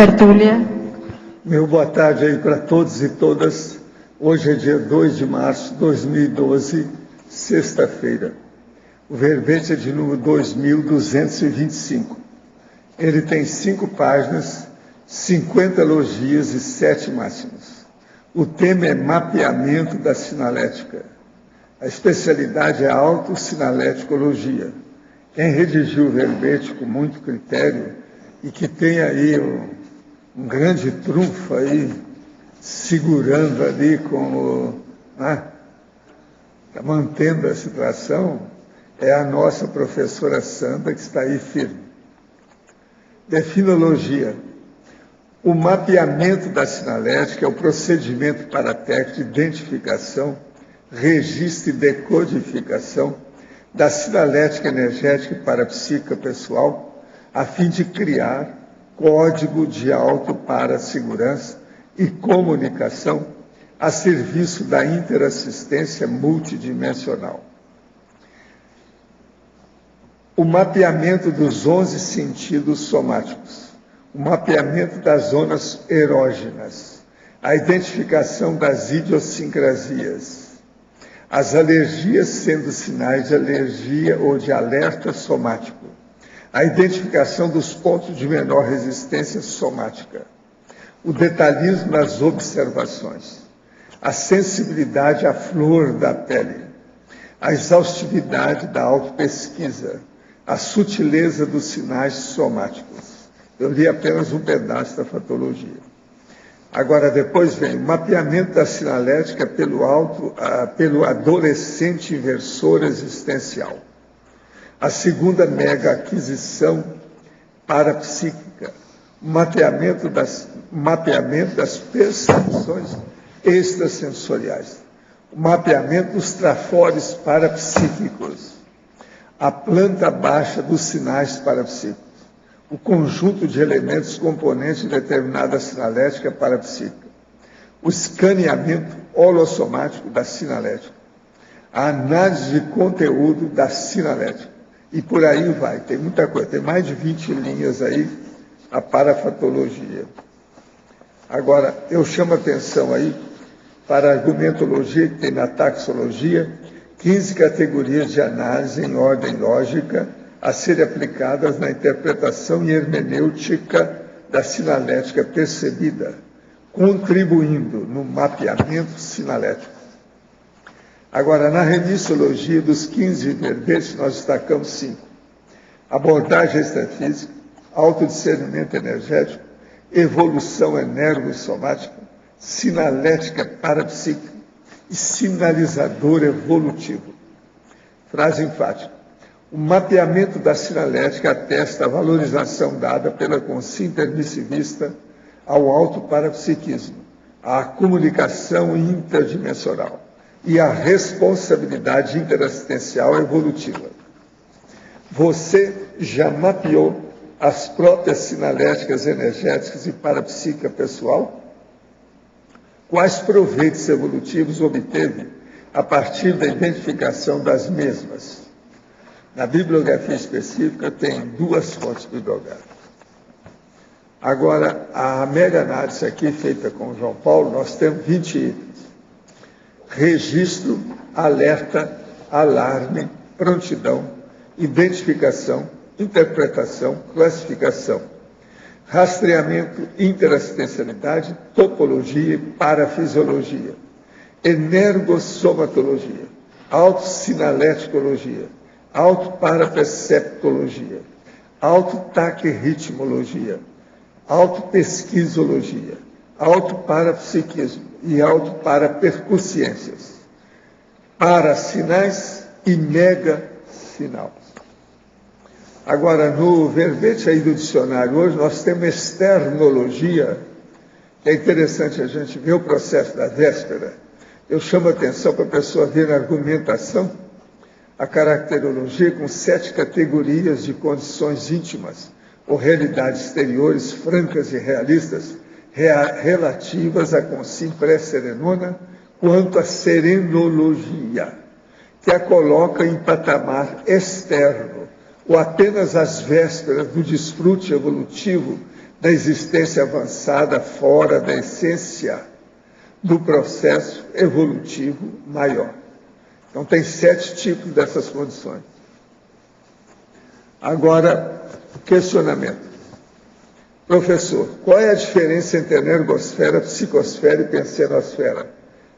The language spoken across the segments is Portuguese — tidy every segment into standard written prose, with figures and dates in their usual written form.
tertúlia. Meu boa tarde aí para todos e todas. Hoje é dia 2 de março de 2012, sexta-feira. O verbete é de número 2225. Ele tem 5 páginas, 50 elogias e 7 máximas. O tema é mapeamento da sinalética. A especialidade é a autossinaléticologia. Quem redigiu o verbete com muito critério e que tem aí um grande trunfo aí, segurando ali como, mantendo a situação, é a nossa professora Sandra, que está aí firme. Definologia. O mapeamento da sinalética é o procedimento paratécnico de identificação, registro e decodificação da sinalética energética e parapsíquica pessoal, a fim de criar código de auto para segurança e comunicação a serviço da interassistência multidimensional. O mapeamento dos 11 sentidos somáticos, o mapeamento das zonas erógenas, a identificação das idiosincrasias, as alergias sendo sinais de alergia ou de alerta somático, a identificação dos pontos de menor resistência somática, o detalhismo nas observações, a sensibilidade à flor da pele, a exaustividade da autopesquisa, a sutileza dos sinais somáticos. Eu li apenas um pedaço da fatologia. Agora, depois vem o mapeamento da sinalética pelo adolescente inversor existencial. A segunda mega aquisição parapsíquica, o mapeamento das percepções extrasensoriais, o mapeamento dos trafores parapsíquicos, a planta baixa dos sinais parapsíquicos, o conjunto de elementos componentes de determinada sinalética parapsíquica, o escaneamento holossomático da sinalética, a análise de conteúdo da sinalética, e por aí vai, tem muita coisa, tem mais de 20 linhas aí, a parafatologia. Agora, eu chamo a atenção aí para a argumentologia, que tem na taxologia, 15 categorias de análise em ordem lógica a serem aplicadas na interpretação e hermenêutica da sinalética percebida, contribuindo no mapeamento sinalético. Agora, na remissologia dos 15 verbetes, nós destacamos 5. Abordagem extrafísica, autodiscernimento energético, evolução energossomática, sinalética parapsíquica e sinalizador evolutivo. Frase enfática. O mapeamento da sinalética atesta a valorização dada pela consciência permissivista ao autoparapsiquismo, à comunicação interdimensional e à responsabilidade interassistencial evolutiva. Você já mapeou as próprias sinaléticas energéticas e parapsíquica pessoal? Quais proveitos evolutivos obteve a partir da identificação das mesmas? Na bibliografia específica tem 2 fontes bibliográficas. Agora, a mega análise aqui feita com o João Paulo, nós temos 20 itens. Registro, alerta, alarme, prontidão, identificação, interpretação, classificação, rastreamento, interassistencialidade, topologia e parafisiologia, energossomatologia, autossinaléticologia, autoparaperceptologia, autotaquirritmologia, autopesquisologia, autoparapsiquismo e autoparapercussiências, parasinais e mega-sinal. Agora, no verbete aí do dicionário, hoje nós temos externologia, que é interessante a gente ver o processo da véspera. Eu chamo a atenção para a pessoa ver na argumentação a caracterologia com 7 categorias de condições íntimas ou realidades exteriores francas e realistas relativas à consciência pré-serenona quanto à serenologia, que a coloca em patamar externo ou apenas às vésperas do desfrute evolutivo da existência avançada fora da essência do processo evolutivo maior. Então, tem 7 tipos dessas condições. Agora, questionamento. Professor, qual é a diferença entre energosfera, psicosfera e pensenosfera?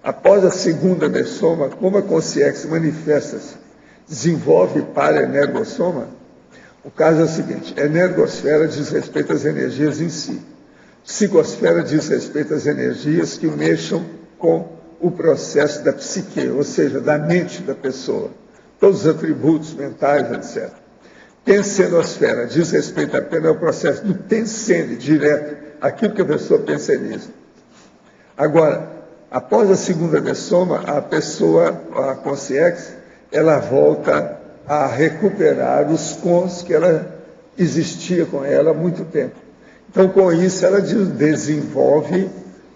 Após a segunda dessoma, como a consciência manifesta-se? Desenvolve para a energossoma? O caso é o seguinte: a energosfera diz respeito às energias em si. Psicosfera diz respeito às energias que mexam com o processo da psique, ou seja, da mente da pessoa. Todos os atributos mentais, etc. Pensenosfera diz respeito apenas ao processo do pensene, direto, aquilo que a pessoa penseniza. Agora, após a segunda dessoma, a pessoa, a consciência, ela volta a recuperar os cons que ela existia com ela há muito tempo. Então, com isso, ela desenvolve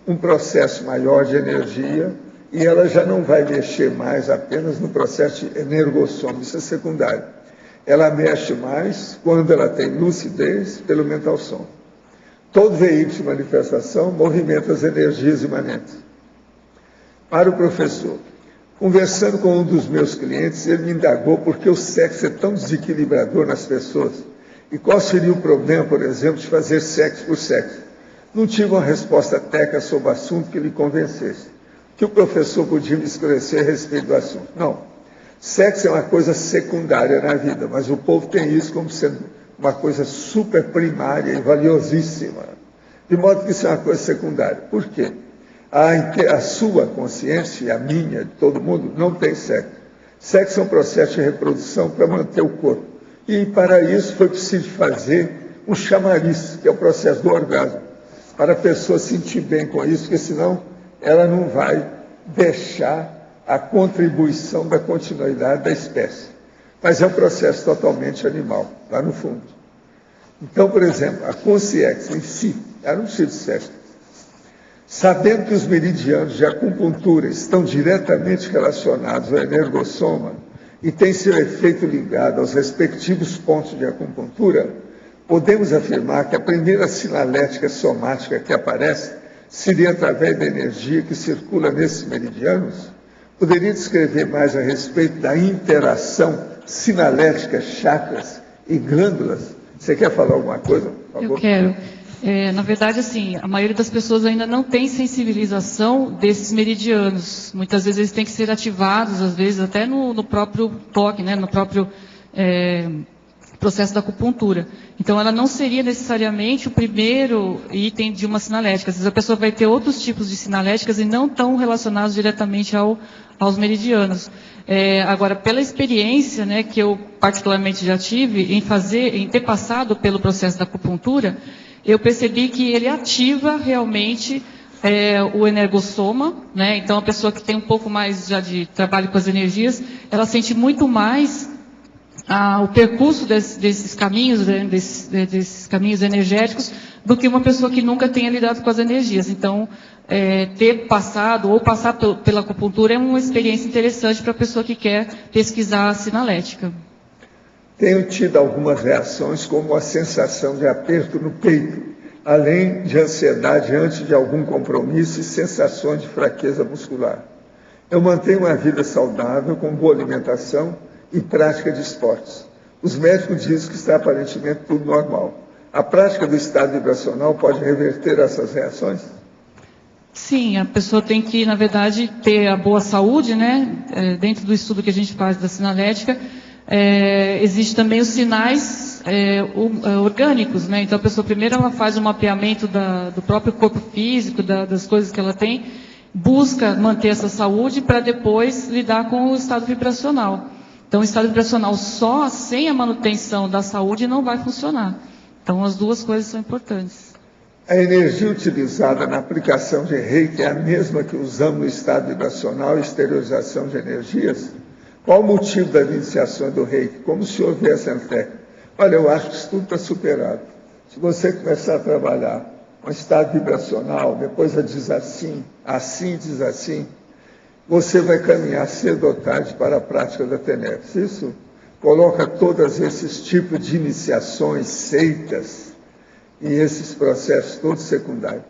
um processo maior de energia e ela já não vai mexer mais apenas no processo de energossoma, isso é secundário. Ela mexe mais quando ela tem lucidez pelo mental som. Todo veículo de manifestação movimenta as energias imanentes. Para o professor, conversando com um dos meus clientes, ele me indagou por que o sexo é tão desequilibrador nas pessoas e qual seria o problema, por exemplo, de fazer sexo por sexo. Não tive uma resposta técnica sobre o assunto que lhe convencesse. O que o professor podia me esclarecer a respeito do assunto? Não. Sexo é uma coisa secundária na vida, mas o povo tem isso como sendo uma coisa super primária e valiosíssima. De modo que isso é uma coisa secundária. Por quê? A sua consciência e a minha, de todo mundo, não tem sexo. Sexo é um processo de reprodução para manter o corpo. E para isso foi preciso fazer um chamariz, que é o processo do orgasmo, para a pessoa sentir bem com isso, porque senão ela não vai deixar a contribuição da continuidade da espécie. Mas é um processo totalmente animal, lá no fundo. Então, por exemplo, a consciência em si, ela não precisa de sexo. Sabendo que os meridianos de acupuntura estão diretamente relacionados ao energossoma e têm seu efeito ligado aos respectivos pontos de acupuntura, podemos afirmar que a primeira sinalética somática que aparece seria através da energia que circula nesses meridianos? Poderia descrever mais a respeito da interação sinalética, chakras e glândulas? Você quer falar alguma coisa, por favor? Eu quero. Na verdade, assim, a maioria das pessoas ainda não tem sensibilização desses meridianos. Muitas vezes eles têm que ser ativados, às vezes até no próprio toque, né, no próprio processo da acupuntura. Então, ela não seria necessariamente o primeiro item de uma sinalética. Às vezes a pessoa vai ter outros tipos de sinaléticas e não estão relacionados diretamente aos meridianos. Agora, pela experiência, né, que eu particularmente já tive em ter passado pelo processo da acupuntura, eu percebi que ele ativa realmente o energossoma, né? Então a pessoa que tem um pouco mais já de trabalho com as energias, ela sente muito mais o percurso desses caminhos, né, desses caminhos energéticos, do que uma pessoa que nunca tenha lidado com as energias. Então, ter passado ou passar pela acupuntura é uma experiência interessante para a pessoa que quer pesquisar a sinalética. Tenho tido algumas reações, como a sensação de aperto no peito, além de ansiedade antes de algum compromisso e sensações de fraqueza muscular. Eu mantenho uma vida saudável, com boa alimentação e prática de esportes. Os médicos dizem que está aparentemente tudo normal. A prática do estado vibracional pode reverter essas reações? Sim, a pessoa tem que, na verdade, ter a boa saúde, né? Dentro do estudo que a gente faz da sinalética, existem também os sinais orgânicos, né? Então a pessoa primeiro ela faz um mapeamento do próprio corpo físico, das coisas que ela tem, busca manter essa saúde para depois lidar com o estado vibracional. Então o estado vibracional só sem a manutenção da saúde não vai funcionar. Então as duas coisas são importantes. A energia utilizada na aplicação de Reiki é a mesma que usamos no estado vibracional e exteriorização de energias? Qual o motivo da iniciação do Reiki? Como o senhor vê essa técnica? Olha, eu acho que isso tudo está superado. Se você começar a trabalhar com estado vibracional, depois diz assim diz assim, você vai caminhar cedo ou tarde para a prática da TENEPS. Isso coloca todos esses tipos de iniciações, seitas, em esses processos todos secundários.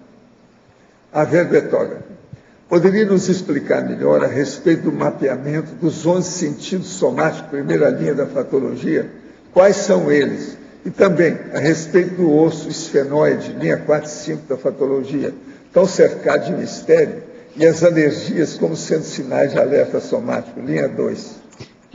A verbetógrafa. Poderia nos explicar melhor a respeito do mapeamento dos 11 sentidos somáticos, primeira linha da patologia? Quais são eles? E também a respeito do osso esfenoide, linha 4 e 5 da patologia, tão cercado de mistério, e as alergias como sendo sinais de alerta somático, linha 2.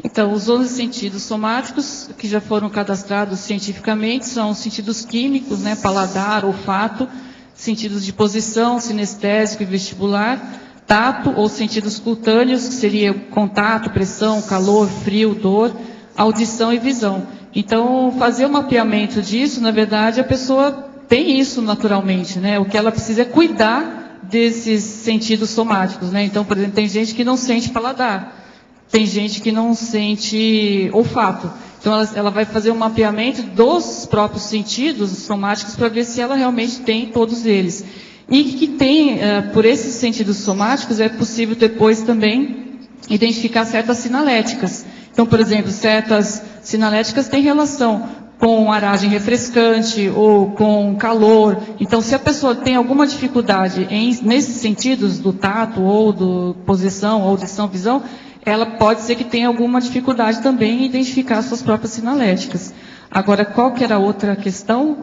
Então, os 11 sentidos somáticos que já foram cadastrados cientificamente são os sentidos químicos, né, paladar, olfato, sentidos de posição, sinestésico e vestibular, tato ou sentidos cutâneos, que seria contato, pressão, calor, frio, dor, audição e visão. Então, fazer o mapeamento disso, na verdade, a pessoa tem isso naturalmente, né? O que ela precisa é cuidar desses sentidos somáticos, né? Então, por exemplo, tem gente que não sente paladar, tem gente que não sente olfato. Então, ela vai fazer um mapeamento dos próprios sentidos somáticos para ver se ela realmente tem todos eles. E que tem, por esses sentidos somáticos, é possível depois também identificar certas sinaléticas. Então, por exemplo, certas sinaléticas têm relação com aragem refrescante ou com calor. Então, se a pessoa tem alguma dificuldade nesses sentidos, do tato ou do posição, audição, visão, ela pode ser que tenha alguma dificuldade também em identificar suas próprias sinaléticas. Agora, qual que era a outra questão?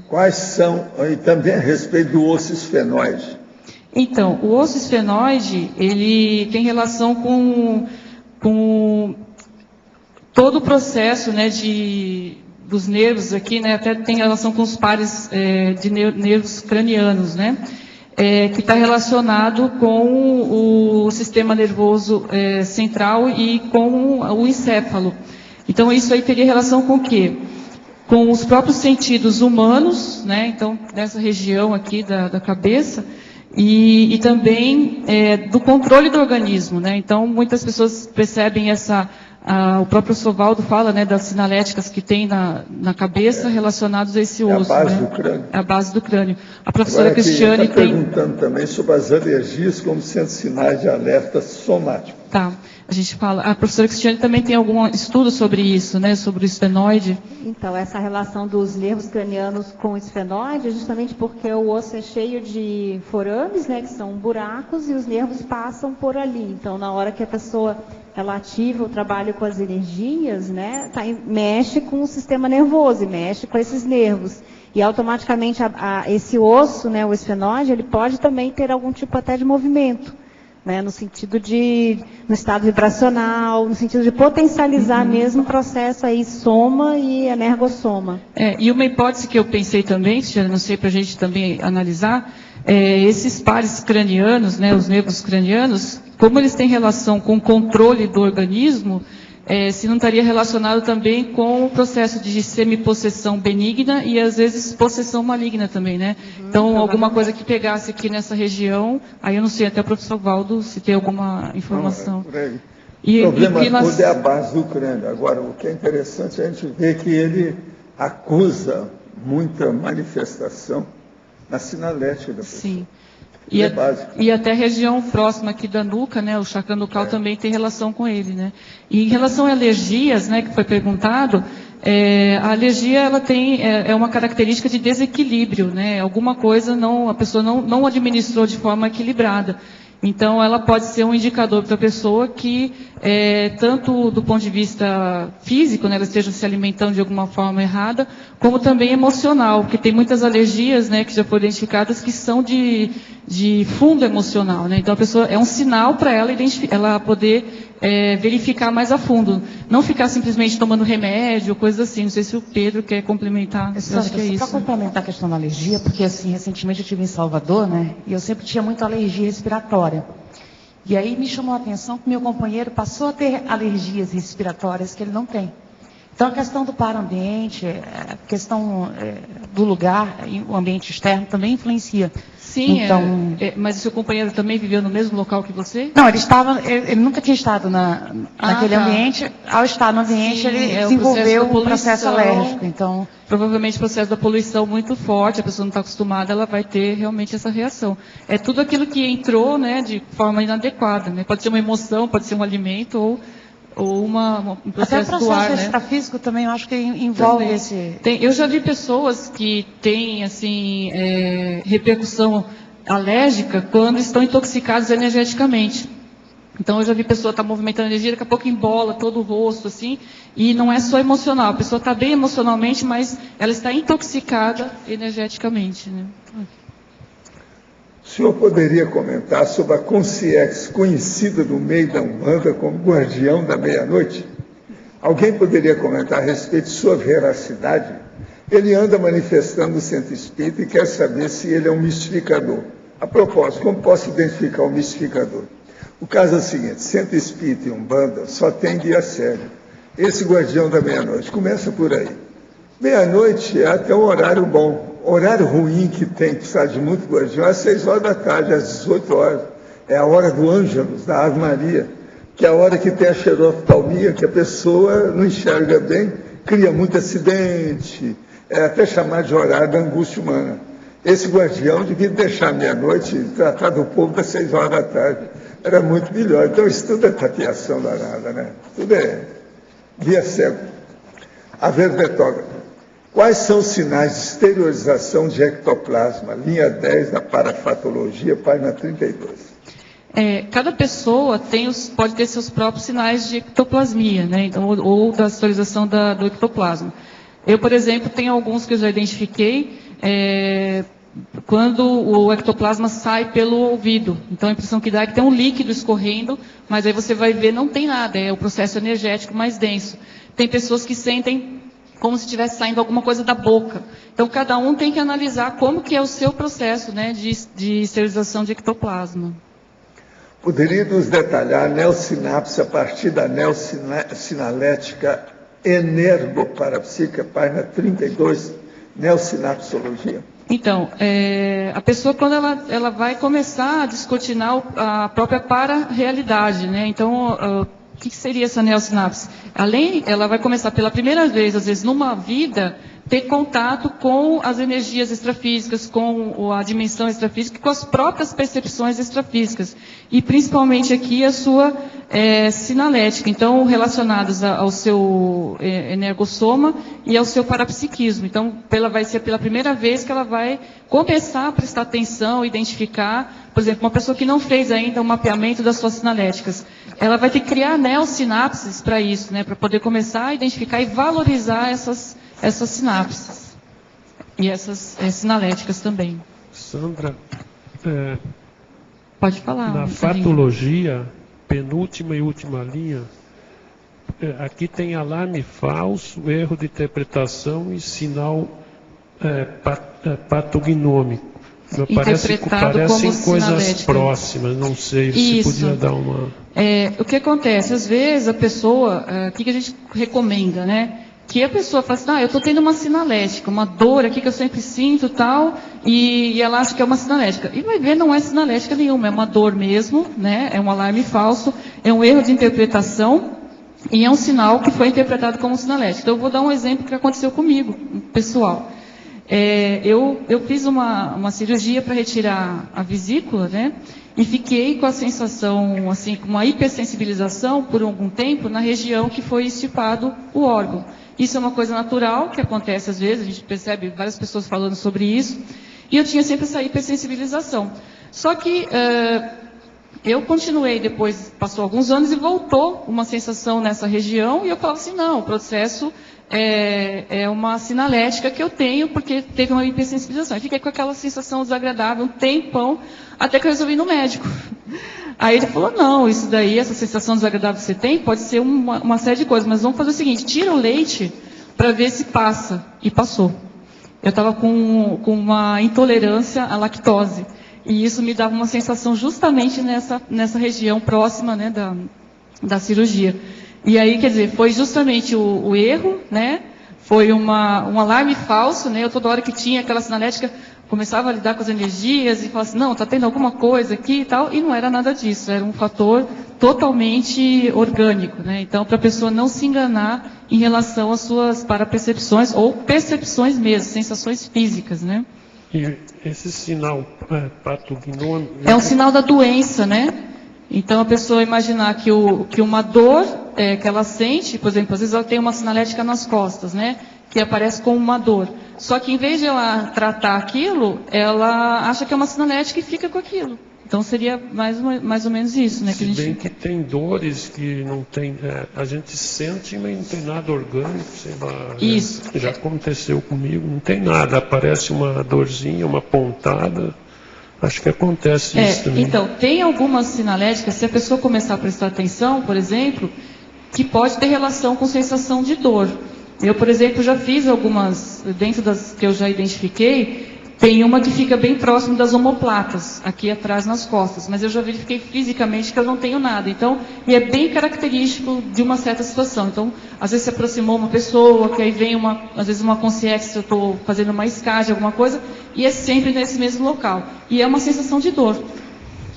Quais são, e também a respeito do osso esfenoide? Então, o osso esfenoide, ele tem relação com todo o processo, né, dos nervos aqui, né, até tem relação com os pares de nervos cranianos, né, que está relacionado com o sistema nervoso central e com o encéfalo. Então, isso aí teria relação com o quê? Com os próprios sentidos humanos, né? Então, nessa região aqui da cabeça, e também do controle do organismo, né? Então, muitas pessoas percebem o próprio Sovaldo fala, né, das sinaléticas que tem na cabeça relacionadas a esse osso. É a base, né? do crânio. É a base do crânio. A professora Agora, Cristiane está perguntando também sobre as alergias como sendo sinais de alerta somático. Tá. A gente fala. A professora Cristiane também tem algum estudo sobre isso, né? Sobre o esfenoide. Então, essa relação dos nervos cranianos com o esfenoide é justamente porque o osso é cheio de forames, né? Que são buracos, e os nervos passam por ali. Então, na hora que a pessoa ela ativa o trabalho com as energias, né? Mexe com o sistema nervoso, mexe com esses nervos. E automaticamente esse osso, né? O esfenoide, ele pode também ter algum tipo até de movimento. Né, no sentido no estado vibracional, no sentido de potencializar mesmo o processo aí soma e energossoma. E uma hipótese que eu pensei também, já não sei para a gente também analisar, esses pares cranianos, né, os nervos cranianos, como eles têm relação com o controle do organismo, se não estaria relacionado também com o processo de semipossessão benigna e, às vezes, possessão maligna também, né? Então, alguma coisa que pegasse aqui nessa região, aí eu não sei, até o professor Valdo, se tem alguma informação. Não, por aí. O problema todo é a base do crânio. Agora, o que é interessante é a gente ver que ele acusa muita manifestação na sinalética da pessoa. Sim. E até a região próxima aqui da nuca, né, o chakra nucal também tem relação com ele, né. E em relação a alergias, né, que foi perguntado, a alergia ela tem uma característica de desequilíbrio, né. Alguma coisa a pessoa não administrou de forma equilibrada. Então, ela pode ser um indicador para a pessoa que, tanto do ponto de vista físico, né, ela esteja se alimentando de alguma forma errada, como também emocional, porque tem muitas alergias, né, que já foram identificadas que são de fundo emocional, né. Então, a pessoa é um sinal para ela poder verificar mais a fundo, não ficar simplesmente tomando remédio, coisas assim. Não sei se o Pedro quer complementar. Eu acho que é isso. Para complementar a questão da alergia, porque assim, recentemente eu estive em Salvador, né, e eu sempre tinha muita alergia respiratória. E aí me chamou a atenção que meu companheiro passou a ter alergias respiratórias que ele não tem. Então, a questão do para-ambiente, a questão do lugar, o ambiente externo também influencia. Sim, então, mas o seu companheiro também viveu no mesmo local que você? Não, ele nunca tinha estado naquele ambiente. Ao estar no ambiente, sim, ele desenvolveu um processo alérgico. Então, provavelmente o processo da poluição muito forte, a pessoa não está acostumada, ela vai ter realmente essa reação. É tudo aquilo que entrou, né, de forma inadequada, né? Pode ser uma emoção, pode ser um alimento ou ou um Até o processo do processo ar, né? extrafísico também, eu acho que envolve Também. esse... Eu já vi pessoas que têm, assim, repercussão alérgica quando estão intoxicadas energeticamente. Então, eu já vi pessoa estar movimentando energia, daqui a pouco embola todo o rosto, assim, e não é só emocional. A pessoa está bem emocionalmente, mas ela está intoxicada energeticamente, né? O senhor poderia comentar sobre a consciência conhecida no meio da Umbanda como guardião da meia-noite? Alguém poderia comentar a respeito de sua veracidade? Ele anda manifestando o centro espírita e quer saber se ele é um mistificador. A propósito, como posso identificar um mistificador? O caso é o seguinte: centro espírita e Umbanda só tem guia sério. Esse guardião da meia-noite começa por aí. Meia-noite é até um horário bom. Horário ruim que precisa de muito guardião é às 6 horas da tarde, às 18 horas. É a hora do Ângelus, da Ave Maria, que é a hora que tem a xeroftalmia, que a pessoa não enxerga bem, cria muito acidente, até chamar de horário da angústia humana. Esse guardião devia deixar meia-noite e tratar do povo das 6 horas da tarde. Era muito melhor. Então, isso tudo é tapiação danada, né? Tudo é via cego. A verbetógrafa. Quais são os sinais de exteriorização de ectoplasma? Linha 10 da parafatologia, página 32. Cada pessoa pode ter seus próprios sinais de ectoplasmia, né? Então, ou da exteriorização do ectoplasma. Eu, por exemplo, tenho alguns que eu já identifiquei, quando o ectoplasma sai pelo ouvido. Então, a impressão que dá é que tem um líquido escorrendo, mas aí você vai ver, não tem nada, é o processo energético mais denso. Tem pessoas que sentem como se estivesse saindo alguma coisa da boca. Então, cada um tem que analisar como que é o seu processo, né, de esterilização de ectoplasma. Poderia nos detalhar a neossinapse a partir da neosinalética energoparapsíquica, página 32, neossinapsologia? Então, a pessoa, quando ela vai começar a descortinar a própria para-realidade, né? Então, o que seria essa neossinapse? Ela vai começar pela primeira vez, às vezes numa vida, ter contato com as energias extrafísicas, com a dimensão extrafísica, com as próprias percepções extrafísicas. E principalmente aqui a sua sinalética, então relacionadas ao seu energossoma e ao seu parapsiquismo. Então, vai ser pela primeira vez que ela vai começar a prestar atenção, identificar, por exemplo, uma pessoa que não fez ainda o mapeamento das suas sinaléticas, ela vai ter que criar neossinapses para isso, né, para poder começar a identificar e valorizar essas sinapses e essas sinaléticas também. Sandra, pode falar. Na fatologia, penúltima e última linha, aqui tem alarme falso, erro de interpretação e sinal patognômico. Parecem coisas próximas, não sei, se podia dar uma... O que acontece? Às vezes a pessoa, o que a gente recomenda, né? Que a pessoa fala assim, eu estou tendo uma sinalética, uma dor aqui que eu sempre sinto tal, e ela acha que é uma sinalética. E vai ver, não é sinalética nenhuma, é uma dor mesmo, né? É um alarme falso, é um erro de interpretação, e é um sinal que foi interpretado como sinalética. Então eu vou dar um exemplo que aconteceu comigo, pessoal. Eu fiz uma cirurgia para retirar a vesícula, né? E fiquei com a sensação, assim, com uma hipersensibilização por algum tempo na região que foi extirpado o órgão. Isso é uma coisa natural, que acontece às vezes, a gente percebe várias pessoas falando sobre isso, e eu tinha sempre essa hipersensibilização. Só que eu continuei, depois passou alguns anos e voltou uma sensação nessa região, e eu falava assim, não, o processo é uma sinalética que eu tenho, porque teve uma hipersensibilização. Eu fiquei com aquela sensação desagradável um tempão, até que eu resolvi ir no médico. Aí ele falou, não, isso daí, essa sensação desagradável que você tem, pode ser uma série de coisas, mas vamos fazer o seguinte, tira o leite para ver se passa. E passou. Eu estava com uma intolerância à lactose. E isso me dava uma sensação justamente nessa região próxima, né, da cirurgia. E aí, quer dizer, foi justamente o erro, né? Foi um alarme falso, né? Eu toda hora que tinha aquela sinalética, começava a lidar com as energias e falava assim, não, está tendo alguma coisa aqui e tal, e não era nada disso, era um fator totalmente orgânico, né? Então, para a pessoa não se enganar em relação às suas parapercepções ou percepções mesmo, sensações físicas, né? E esse sinal patognômico... É um sinal da doença, né? Então, a pessoa imaginar que uma dor que ela sente, por exemplo, às vezes ela tem uma sinalética nas costas, né? Que aparece como uma dor. Só que, em vez de ela tratar aquilo, ela acha que é uma sinalética e fica com aquilo. Então, seria mais ou menos isso, né? Se bem que tem dores que não tem... a gente sente, mas não tem nada orgânico, sei lá. Isso. Já aconteceu comigo, não tem nada. Aparece uma dorzinha, uma pontada... Acho que acontece isso também. Então, tem algumas sinaléticas, se a pessoa começar a prestar atenção, por exemplo, que pode ter relação com sensação de dor. Eu, por exemplo, já fiz algumas, dentro das que eu já identifiquei, tem uma que fica bem próximo das omoplatas, aqui atrás nas costas, mas eu já verifiquei fisicamente que eu não tenho nada. Então, e é bem característico de uma certa situação. Então, às vezes se aproximou uma pessoa, que aí vem às vezes uma consciência, se eu estou fazendo uma escade, alguma coisa, e é sempre nesse mesmo local. E é uma sensação de dor.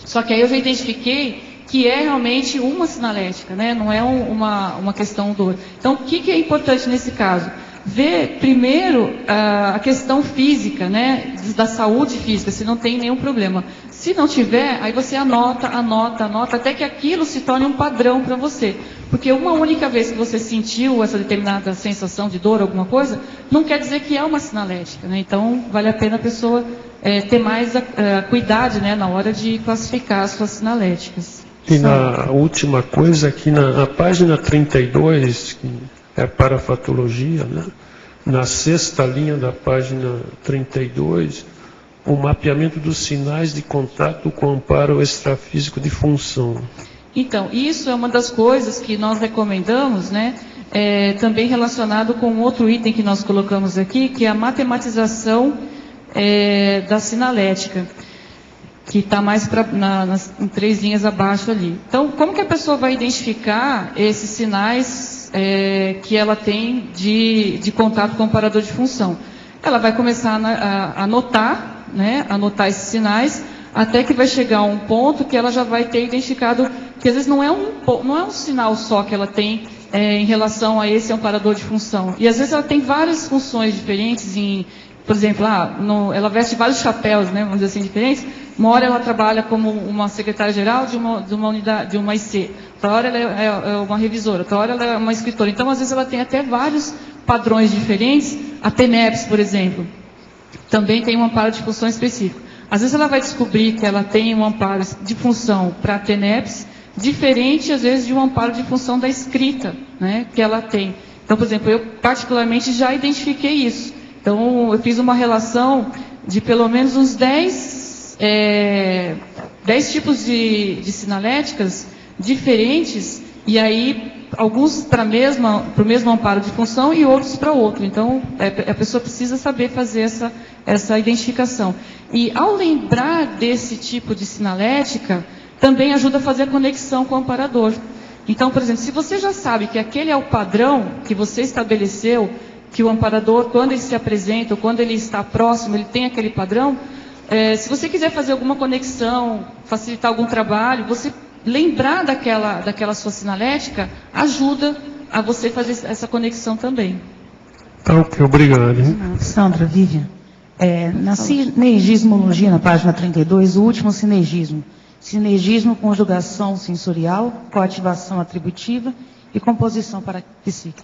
Só que aí eu já identifiquei que é realmente uma sinalética, né? Não é uma questão dor. Então, o que é importante nesse caso? Ver primeiro a questão física, né, da saúde física, se não tem nenhum problema. Se não tiver, aí você anota, até que aquilo se torne um padrão para você. Porque uma única vez que você sentiu essa determinada sensação de dor, alguma coisa, não quer dizer que é uma sinalética, né? Então, vale a pena a pessoa ter mais cuidado, né, na hora de classificar as suas sinaléticas. E na última coisa, aqui na página 32, que é a parafatologia, né? Na 6ª linha da página 32, o mapeamento dos sinais de contato com amparo extrafísico de função. Então, isso é uma das coisas que nós recomendamos, né? Também relacionado com outro item que nós colocamos aqui, que é a matematização da sinalética, que está mais em 3 linhas abaixo ali. Então, como que a pessoa vai identificar esses sinais que ela tem de contato com o amparador de função? Ela vai começar a anotar, né, anotar esses sinais, até que vai chegar a um ponto que ela já vai ter identificado, que às vezes não é um sinal só que ela tem em relação a esse amparador de função. E às vezes ela tem várias funções diferentes, por exemplo, ela veste vários chapéus, né, vamos dizer assim, diferentes. Uma hora ela trabalha como uma secretária-geral de uma unidade, de uma IC. Outra hora ela é uma revisora, outra hora ela é uma escritora. Então, às vezes, ela tem até vários padrões diferentes. A TENEPS, por exemplo, também tem um amparo de função específico. Às vezes, ela vai descobrir que ela tem um amparo de função para a TENEPS, diferente, às vezes, de um amparo de função da escrita, né, que ela tem. Então, por exemplo, eu particularmente já identifiquei isso. Então, eu fiz uma relação de pelo menos uns 10 tipos de sinaléticas diferentes, e aí alguns para o mesmo amparo de função e outros para outro. Então, a pessoa precisa saber fazer essa identificação. E ao lembrar desse tipo de sinalética, também ajuda a fazer a conexão com o amparador. Então, por exemplo, se você já sabe que aquele é o padrão que você estabeleceu, que o amparador, quando ele se apresenta, ou quando ele está próximo, ele tem aquele padrão, se você quiser fazer alguma conexão, facilitar algum trabalho, você lembrar daquela sua sinalética ajuda a você fazer essa conexão também. Ok, obrigado. Sandra, Vivian, na sinergismologia, na página 32, o último sinergismo. Sinergismo, conjugação sensorial, coativação atributiva e composição parapsíquica.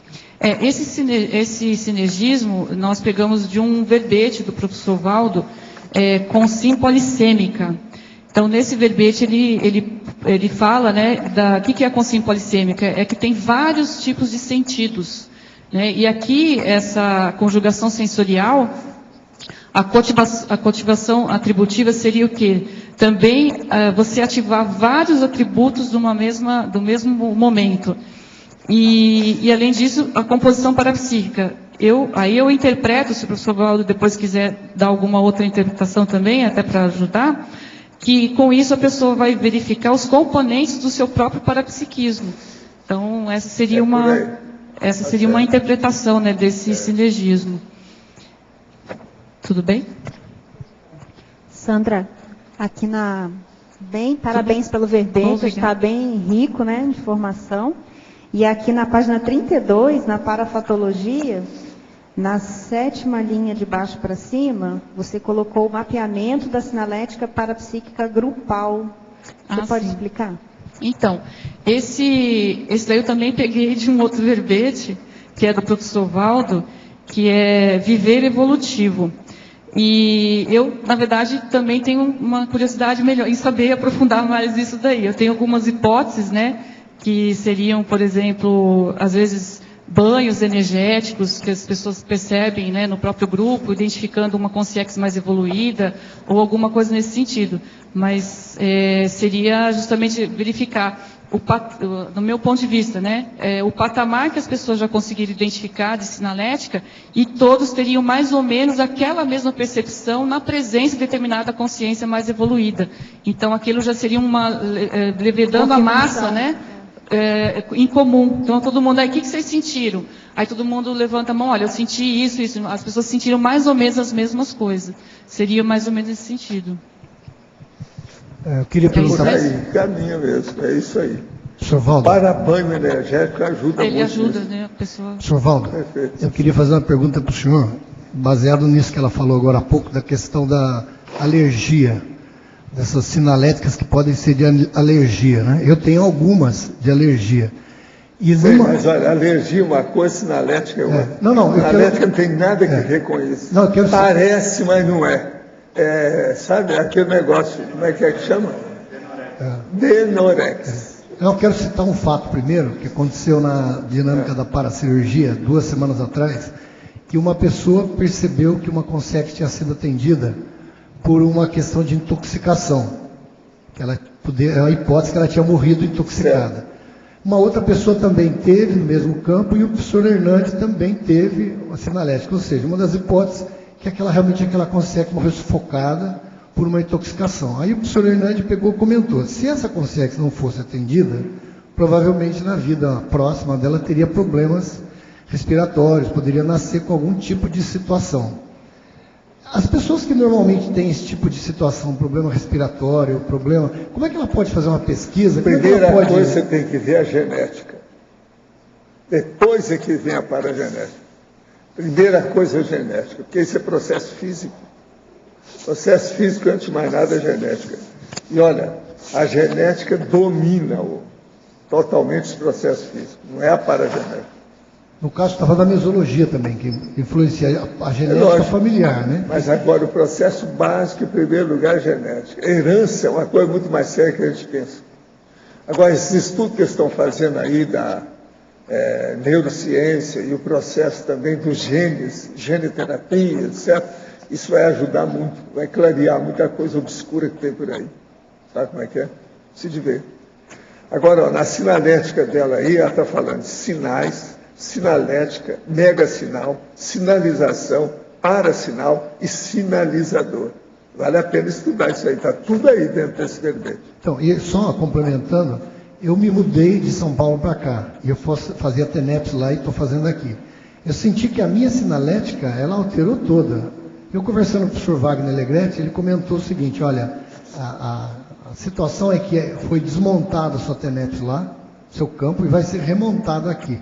Esse sinergismo nós pegamos de um verbete do professor Valdo, consim polissêmica. Então, nesse verbete, ele fala, né, o que é a consim polissêmica? É que tem vários tipos de sentidos, né? E aqui, essa conjugação sensorial, a coativação atributiva seria o quê? Também você ativar vários atributos do mesmo momento. E, além disso, a composição parapsíquica. Aí eu interpreto, se o professor Valdo depois quiser dar alguma outra interpretação também, até para ajudar, que com isso a pessoa vai verificar os componentes do seu próprio parapsiquismo. Então, essa seria uma interpretação, né, desse sinergismo. Tudo bem? Sandra, aqui parabéns pelo verbete, está bem rico, né, de informação. E aqui na página 32, na parafatologia, na 7ª linha de baixo para cima, você colocou o mapeamento da sinalética parapsíquica grupal. Você pode explicar? Então, esse daí eu também peguei de um outro verbete, que é do professor Valdo, que é viver evolutivo. E eu, na verdade, também tenho uma curiosidade melhor em saber aprofundar mais isso daí. Eu tenho algumas hipóteses, né, que seriam, por exemplo, às vezes banhos energéticos que as pessoas percebem, né, no próprio grupo, identificando uma consciência mais evoluída ou alguma coisa nesse sentido. Mas seria justamente verificar, no meu ponto de vista, né, o patamar que as pessoas já conseguiram identificar de sinalética, e todos teriam mais ou menos aquela mesma percepção na presença de determinada consciência mais evoluída. Então, aquilo já seria levedando a massa, né, em comum. Então, todo mundo, aí, o que vocês sentiram? Aí todo mundo levanta a mão, olha, eu senti isso. As pessoas sentiram mais ou menos as mesmas coisas. Seria mais ou menos nesse sentido. Eu queria perguntar... Caminho mesmo, é isso aí. Sr. Valdo. Para banho energético ajuda Ele muito. Ajuda, nisso. né, a pessoa. Sr. Valdo, eu queria fazer uma pergunta para o senhor, baseado nisso que ela falou agora há pouco, da questão da alergia, dessas sinaléticas que podem ser de alergia, né? Eu tenho algumas de alergia. E Sim, mas olha, alergia é uma coisa, sinalética é outra. Sinalética não tem nada que ver com isso. Não, parece, mas não é. Sabe, aquele negócio, como é que chama? Denorex. Eu quero citar um fato primeiro, que aconteceu na dinâmica da paracirurgia, 2 semanas atrás, que uma pessoa percebeu que uma consciência tinha sido atendida por uma questão de intoxicação. É a hipótese que ela tinha morrido intoxicada. Certo. Uma outra pessoa também teve no mesmo campo, e o professor Hernandes também teve uma sinalética, ou seja, uma das hipóteses que realmente aquela consciência morreu sufocada por uma intoxicação. Aí o professor Hernandes pegou e comentou, se essa consciência não fosse atendida, provavelmente na vida próxima dela teria problemas respiratórios, poderia nascer com algum tipo de situação. As pessoas que normalmente têm esse tipo de situação, problema respiratório, como é que ela pode fazer uma pesquisa? Primeira coisa, você tem que ver a genética. Depois é que vem a paragenética. Primeira coisa é a genética, porque isso é processo físico. Processo físico, antes de mais nada, é genética. E olha, a genética domina totalmente os processos físicos, não é a paragenética. No caso, estava da mesologia também, que influencia a genética familiar, né? Mas agora, o processo básico, em primeiro lugar, é genética. A herança é uma coisa muito mais séria que a gente pensa. Agora, esses estudos que estão fazendo aí da neurociência e o processo também dos genes, geneterapia, etc., isso vai ajudar muito, vai clarear muita coisa obscura que tem por aí. Sabe como é que é? Precisa de ver. Agora, na sinalética dela aí, ela está falando de sinais, sinalética, megasinal, sinalização, parasinal e sinalizador. Vale a pena estudar isso aí, está tudo aí dentro desse verbete. Então, e só complementando, eu me mudei de São Paulo para cá, e eu fazia TENEPS lá e estou fazendo aqui. Eu senti que a minha sinalética, ela alterou toda. Eu conversando com o professor Wagner Legretti, ele comentou o seguinte, olha, a situação é que foi desmontada a sua TENEPS lá, seu campo, e vai ser remontado aqui.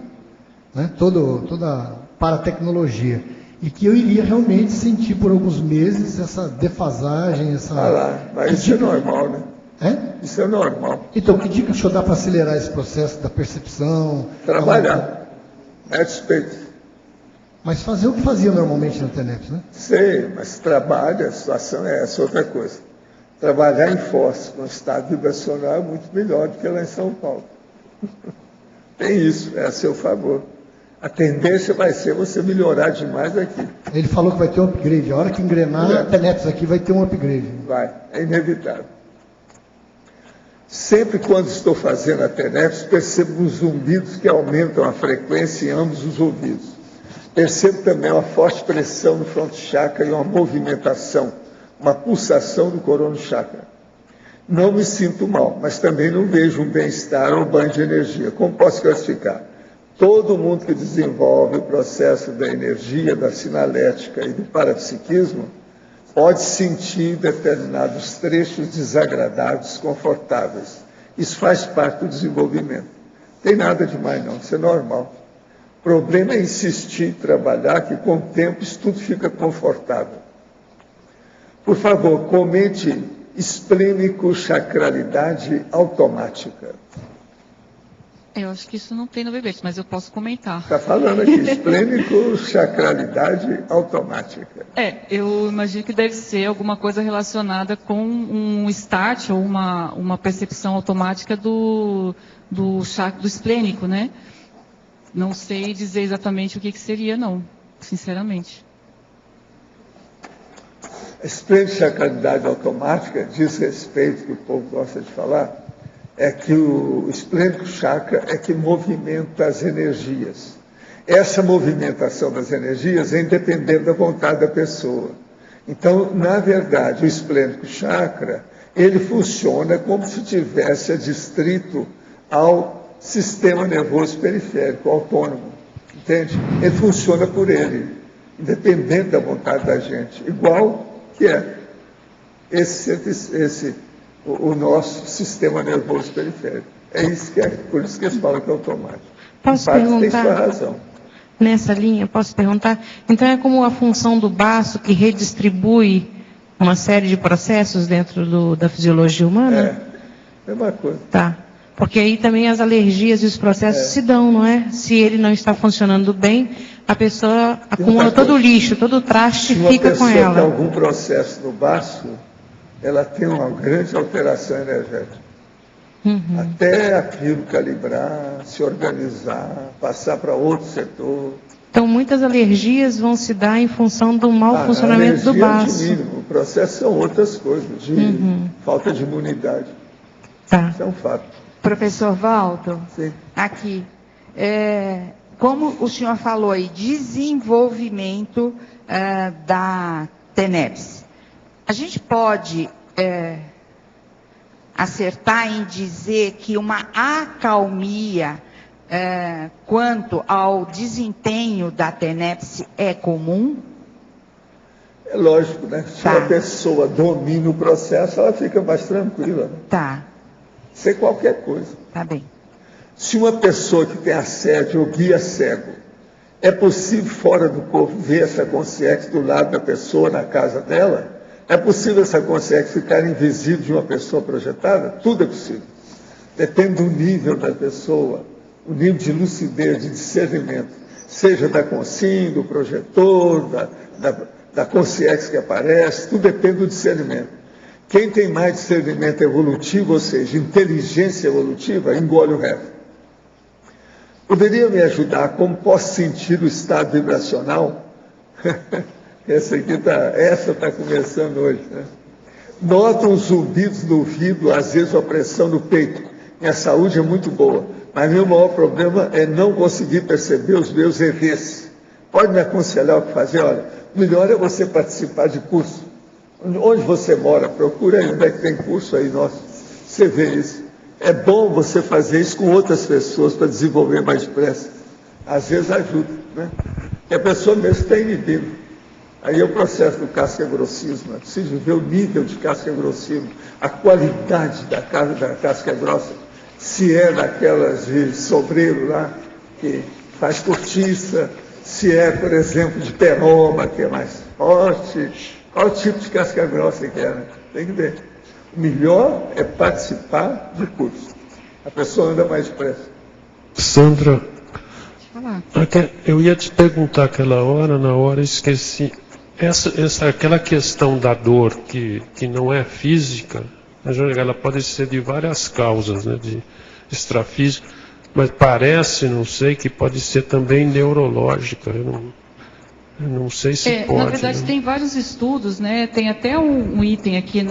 Né? Toda a paratecnologia. E que eu iria realmente sentir por alguns meses essa defasagem, essa... mas isso é normal, né? Isso é normal. Então, que dica o senhor dá para acelerar esse processo da percepção? Trabalhar. É suspeito. Mas fazer o que fazia normalmente na TENEPS, né? Sei, mas trabalha, a situação é essa, outra coisa. Trabalhar em Foz, no estado vibracional, é muito melhor do que lá em São Paulo. Tem isso, é a seu favor. A tendência vai ser você melhorar demais aqui. Ele falou que vai ter um upgrade. A hora que engrenar a TENEPS aqui vai ter um upgrade. Vai, é inevitável. Sempre quando estou fazendo a TENEPS, percebo uns zumbidos que aumentam a frequência em ambos os ouvidos. Percebo também uma forte pressão no fronto chakra e uma movimentação, uma pulsação do corono chakra. Não me sinto mal, mas também não vejo um bem-estar ou banho de energia. Como posso classificar? Todo mundo que desenvolve o processo da energia, da sinalética e do parapsiquismo, pode sentir determinados trechos desagradáveis, desconfortáveis. Isso faz parte do desenvolvimento. Não tem nada demais não, isso é normal. O problema é insistir, trabalhar, que com o tempo isso tudo fica confortável. Por favor, comente esplênico-chacralidade automática. Eu acho que isso não tem no verbete, mas eu posso comentar. Está falando aqui, esplênico-chacralidade automática. Eu imagino que deve ser alguma coisa relacionada com um start ou uma percepção automática do esplênico, né? Não sei dizer exatamente o que seria, não, sinceramente. A esplênico-chacralidade automática diz respeito, que o povo gosta de falar, é que o esplênico chakra é que movimenta as energias. Essa movimentação das energias é independente da vontade da pessoa. Então, na verdade, o esplênico chakra, ele funciona como se tivesse adstrito ao sistema nervoso periférico, autônomo. Entende? Ele funciona por ele, independente da vontade da gente. Igual que é o nosso sistema nervoso periférico. Por isso que eles falam que é automático. Posso perguntar? Tem sua razão. Nessa linha, posso perguntar? Então é como a função do baço que redistribui uma série de processos dentro da fisiologia humana? Mesma coisa. Tá. Porque aí também as alergias e os processos se dão, não é? Se ele não está funcionando bem, a pessoa acumula todo o lixo, todo o traste e fica com ela. Se uma pessoa tem algum processo no baço, ela tem uma grande alteração energética. Até aquilo calibrar, se organizar, passar para outro setor. Então, muitas alergias vão se dar em função do mau funcionamento do baço. O processo são outras coisas, de falta de imunidade. Tá. Isso é um fato. Professor Valdo, Sim. Aqui, como o senhor falou aí, desenvolvimento da TENEPS. A gente pode acertar em dizer que uma acalmia quanto ao desempenho da TENEPS é comum? É lógico, né? Se a pessoa domina o processo, ela fica mais tranquila. Né? Tá. Sem qualquer coisa. Tá bem. Se uma pessoa que tem assédio ou guia cego, é possível fora do corpo ver essa consciência do lado da pessoa na casa dela? É possível essa consciência ficar invisível de uma pessoa projetada? Tudo é possível. Depende do nível da pessoa, o nível de lucidez, de discernimento, seja da consciência, do projetor, da consciência que aparece, tudo depende do discernimento. Quem tem mais discernimento evolutivo, ou seja, inteligência evolutiva, engole o resto. Poderia me ajudar como posso sentir o estado vibracional? Essa está começando hoje. Né? Nota os zumbidos no ouvido, às vezes a pressão no peito. Minha saúde é muito boa, mas meu maior problema é não conseguir perceber os meus EVs. Pode me aconselhar o que fazer? Olha, o melhor é você participar de curso. Onde você mora, procura aí onde é que tem curso aí nosso. Você vê isso. É bom você fazer isso com outras pessoas para desenvolver mais depressa. Às vezes ajuda, né? Porque a pessoa mesmo está inibindo. Aí é o processo do casca-grossismo. É preciso ver o nível de casca-grossismo, a qualidade da casca grossa. Se é daquelas de sobreiro lá, que faz cortiça, se é, por exemplo, de peroba, que é mais forte. Qual o tipo de casca grossa que é, né? Tem que ver. O melhor é participar de curso. A pessoa anda mais depressa. Sandra, eu ia te perguntar aquela hora, na hora esqueci. Aquela questão da dor que não é física, ela pode ser de várias causas, né, de extrafísica, mas parece, não sei, que pode ser também neurológica. Eu não sei se pode. Na verdade, né? Tem vários estudos, né? Tem até um item aqui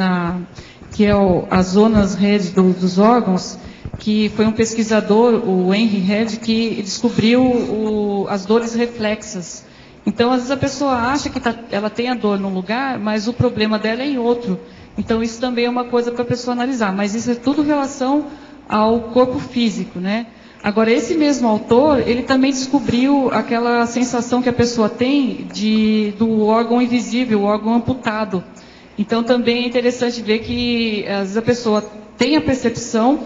que é as zonas red dos órgãos, que foi um pesquisador, o Henry Red, que descobriu as dores reflexas. Então, às vezes a pessoa acha que ela tem a dor num lugar, mas o problema dela é em outro. Então, isso também é uma coisa para a pessoa analisar. Mas isso é tudo em relação ao corpo físico, né? Agora, esse mesmo autor, ele também descobriu aquela sensação que a pessoa tem do órgão invisível, o órgão amputado. Então, também é interessante ver que, às vezes, a pessoa tem a percepção,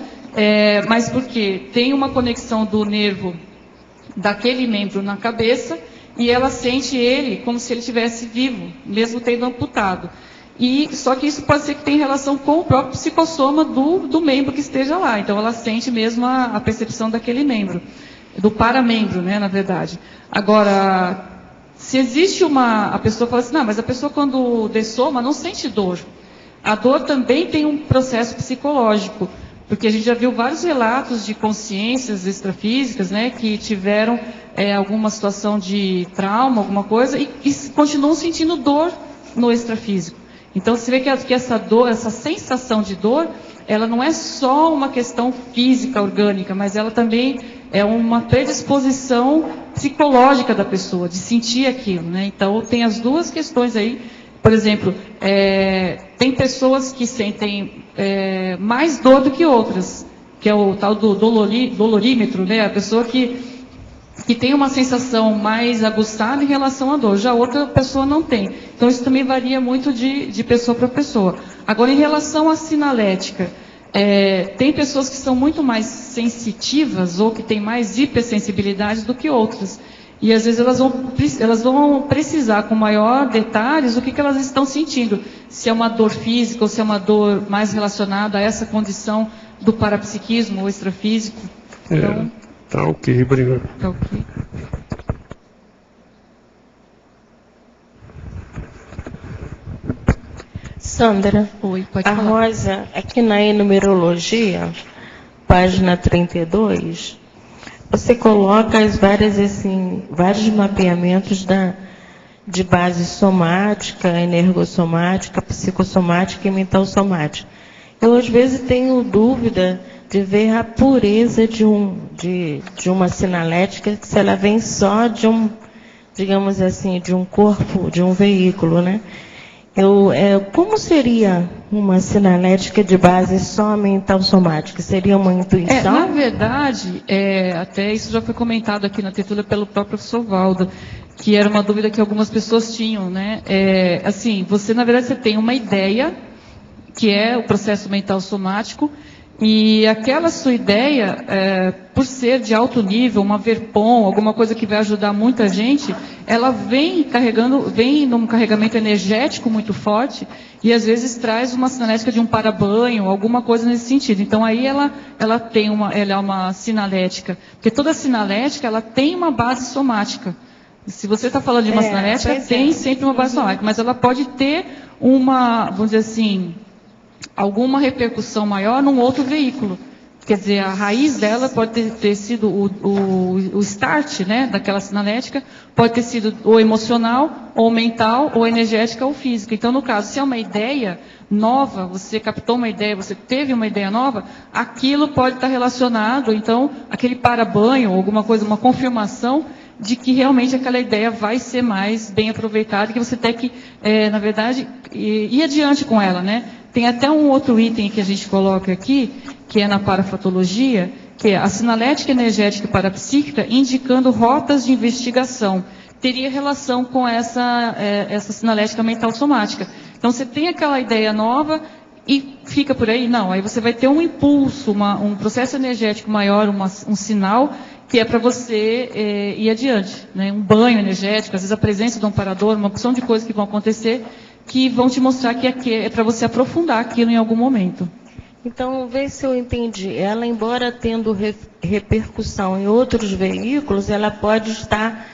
mas porque tem uma conexão do nervo daquele membro na cabeça, e ela sente ele como se ele estivesse vivo, mesmo tendo amputado. E só que isso pode ser que tenha relação com o próprio psicossoma do membro que esteja lá. Então ela sente mesmo a percepção daquele membro, do paramembro, né, na verdade. Agora, se existe a pessoa fala assim, não, mas a pessoa quando dessoma não sente dor. A dor também tem um processo psicológico, porque a gente já viu vários relatos de consciências extrafísicas, né, que tiveram alguma situação de trauma, alguma coisa, e continuam sentindo dor no extrafísico. Então, você vê que essa dor, essa sensação de dor, ela não é só uma questão física, orgânica, mas ela também é uma predisposição psicológica da pessoa, de sentir aquilo, né? Então, tem as duas questões aí. Por exemplo, tem pessoas que sentem mais dor do que outras, que é o tal do dolorímetro, né? A pessoa que tem uma sensação mais aguçada em relação à dor, já outra pessoa não tem. Então, isso também varia muito de pessoa para pessoa. Agora, em relação à sinalética, tem pessoas que são muito mais sensitivas ou que têm mais hipersensibilidade do que outras. E, às vezes, elas vão precisar, com maior detalhes, o que elas estão sentindo. Se é uma dor física ou se é uma dor mais relacionada a essa condição do parapsiquismo ou extrafísico. Então, tá ok, obrigado. Tá ok. Sandra, oi, pode a falar. Rosa, aqui na enumerologia, página 32, você coloca vários mapeamentos de base somática, energossomática, psicossomática e mental somática. Eu, às vezes, tenho dúvida de ver a pureza de uma sinalética, se ela vem só de digamos assim, de um corpo, de um veículo, né? Como seria uma sinalética de base só mental somática? Seria uma intuição? Na verdade, até isso já foi comentado aqui na tertúlia pelo próprio professor Valdo, que era uma dúvida que algumas pessoas tinham, né? Assim, na verdade, você tem uma ideia, que é o processo mental somático, e aquela sua ideia, por ser de alto nível, uma VERPOM, alguma coisa que vai ajudar muita gente, ela vem num carregamento energético muito forte, e às vezes traz uma sinalética de um parabanho, alguma coisa nesse sentido. Então aí ela é uma sinalética, porque toda sinalética ela tem uma base somática. Se você está falando de uma sinalética, tem sempre uma base somática, mas ela pode ter vamos dizer assim, alguma repercussão maior num outro veículo. Quer dizer, a raiz dela pode ter sido o start, né, daquela sinalética, pode ter sido ou emocional, ou mental, ou energética, ou física. Então, no caso, se é uma ideia nova, você captou uma ideia, você teve uma ideia nova, aquilo pode estar relacionado, então, aquele parabanho, alguma coisa, uma confirmação de que realmente aquela ideia vai ser mais bem aproveitada, que você tem que, na verdade, ir adiante com ela, né? Tem até um outro item que a gente coloca aqui, que é na parafatologia, que é a sinalética energética e parapsíquica indicando rotas de investigação. Teria relação com essa sinalética mental somática. Então, você tem aquela ideia nova e fica por aí? Não, aí você vai ter um impulso, um processo energético maior, um sinal, que é para você ir adiante, né? Um banho energético, às vezes a presença de um amparador, uma opção de coisas que vão acontecer, que vão te mostrar que é para você aprofundar aquilo em algum momento. Então, vê se eu entendi. Ela, embora tendo repercussão em outros veículos, ela pode estar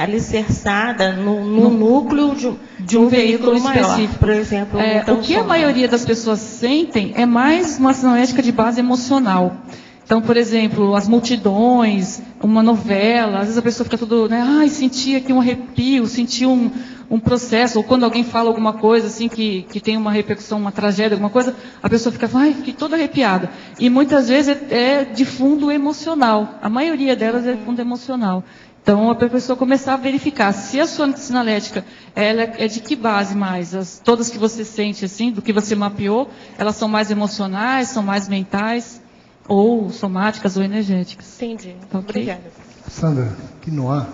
alicerçada no núcleo de um veículo maior, específico. Por exemplo, o que a maioria das pessoas sentem é mais uma sinalética de base emocional. Então, por exemplo, as multidões, uma novela, às vezes a pessoa fica tudo, né, senti aqui um arrepio, senti um processo, ou quando alguém fala alguma coisa assim que tem uma repercussão, uma tragédia, alguma coisa, a pessoa fica, fiquei toda arrepiada. E muitas vezes é de fundo emocional. A maioria delas é de fundo emocional. Então, a pessoa começar a verificar se a sua sinalética ela é de que base mais? Todas que você sente, assim, do que você mapeou, elas são mais emocionais, são mais mentais, ou somáticas ou energéticas. Entendi. Tá, okay? Obrigada. Sandra, aqui no ar,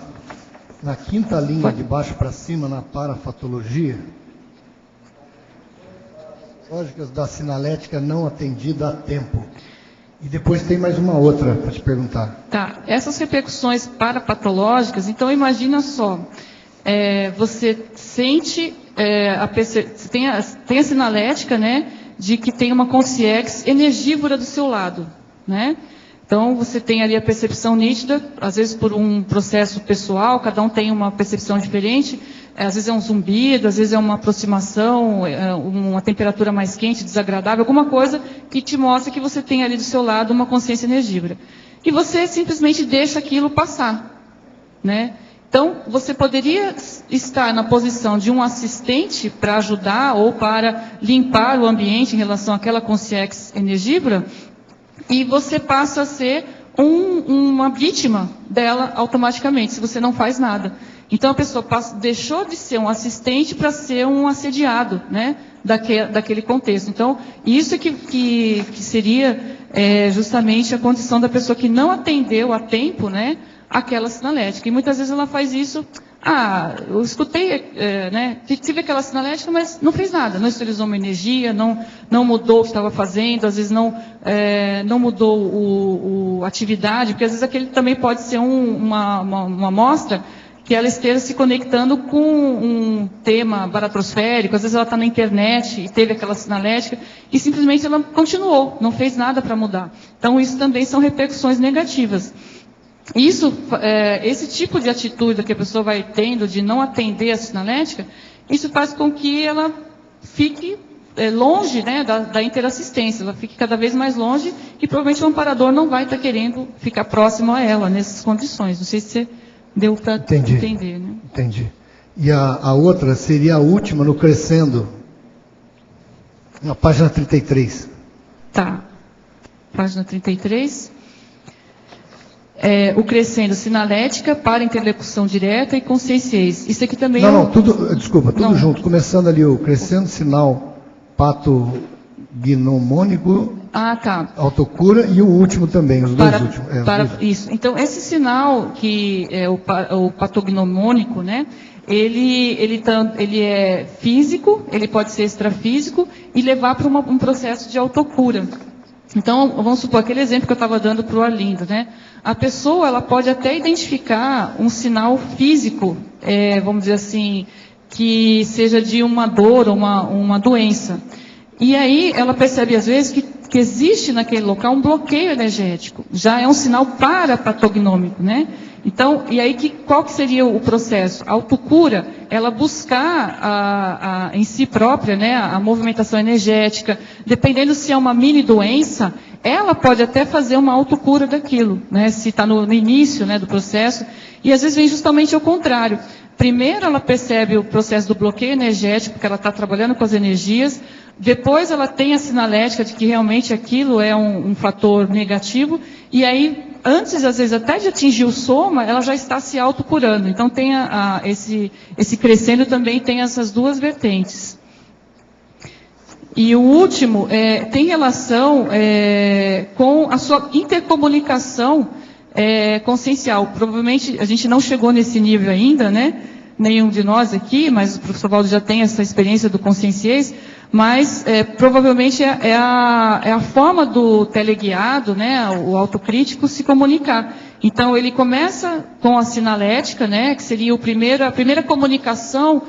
na quinta linha de baixo para cima, na parafatologia, lógicas da sinalética não atendida a tempo. E depois tem mais uma outra para te perguntar. Tá, essas repercussões parapatológicas, então imagina só, você sente tem a sinalética, né, de que tem uma consciex energivora do seu lado, né? Então, você tem ali a percepção nítida, às vezes por um processo pessoal, cada um tem uma percepção diferente, às vezes é um zumbido, às vezes é uma aproximação, uma temperatura mais quente, desagradável, alguma coisa que te mostra que você tem ali do seu lado uma consciência energívora. E você simplesmente deixa aquilo passar, né? Então, você poderia estar na posição de um assistente para ajudar ou para limpar o ambiente em relação àquela consciex energívora, e você passa a ser uma vítima dela automaticamente, se você não faz nada. Então, a pessoa deixou de ser um assistente para ser um assediado, né, daquele contexto. Então, isso é que seria justamente a condição da pessoa que não atendeu a tempo, né, aquela sinalética. E muitas vezes ela faz isso, eu escutei, né, tive aquela sinalética, mas não fez nada, não esterilizou uma energia, não mudou o que estava fazendo, às vezes não mudou a atividade, porque às vezes aquele também pode ser uma amostra que ela esteja se conectando com um tema baratrosférico, às vezes ela está na internet e teve aquela sinalética, e simplesmente ela continuou, não fez nada para mudar. Então, isso também são repercussões negativas. Esse tipo de atitude que a pessoa vai tendo de não atender a sinalética, isso faz com que ela fique longe, né, da interassistência, ela fique cada vez mais longe, e provavelmente o amparador não vai estar querendo ficar próximo a ela nessas condições. Não sei se você deu para entender, né? Entendi. E a outra seria a última no Crescendo, na página 33. Tá. Página 33. O Crescendo, sinalética para interlocução direta e conscienciês. Isso aqui também tudo junto. Começando ali o Crescendo, sinal patognomônico, autocura, e o último também, os dois últimos. Isso. Então, esse sinal que é o patognomônico, né, ele é físico, ele pode ser extrafísico e levar para um processo de autocura. Então, vamos supor, aquele exemplo que eu estava dando para o Arlindo, né? A pessoa, ela pode até identificar um sinal físico, vamos dizer assim, que seja de uma dor ou uma doença. E aí, ela percebe, às vezes, que existe naquele local um bloqueio energético. Já é um sinal parapatognômico, né? Então, e aí, qual que seria o processo? A autocura, ela buscar em si própria, né, a movimentação energética, dependendo se é uma mini doença, ela pode até fazer uma autocura daquilo, né, se está no início, né, do processo, e às vezes vem justamente ao contrário. Primeiro ela percebe o processo do bloqueio energético, porque ela está trabalhando com as energias, depois ela tem a sinalética de que realmente aquilo é um fator negativo, e aí, antes, às vezes, até de atingir o soma, ela já está se autocurando. Então, tem esse crescendo também tem essas duas vertentes. E o último tem relação com a sua intercomunicação consciencial. Provavelmente, a gente não chegou nesse nível ainda, né? Nenhum de nós aqui, mas o professor Valdo já tem essa experiência do conscienciês, mas provavelmente é a forma do teleguiado, né, o autocrítico, se comunicar. Então, ele começa com a sinalética, né, que seria a primeira comunicação,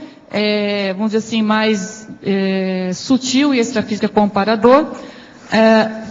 vamos dizer assim, mais sutil e extrafísica com o amparador,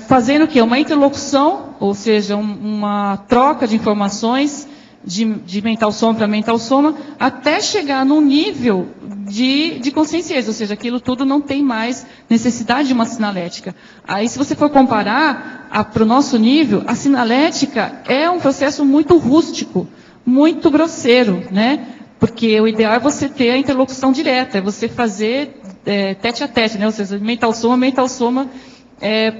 fazendo o quê? Uma interlocução, ou seja, uma troca de informações, de mental soma para mental soma, até chegar num nível de consciência, ou seja, aquilo tudo não tem mais necessidade de uma sinalética. Aí, se você for comparar para o nosso nível, a sinalética é um processo muito rústico, muito grosseiro, né? Porque o ideal é você ter a interlocução direta, é você fazer tete a tete, né? Ou seja, mental soma,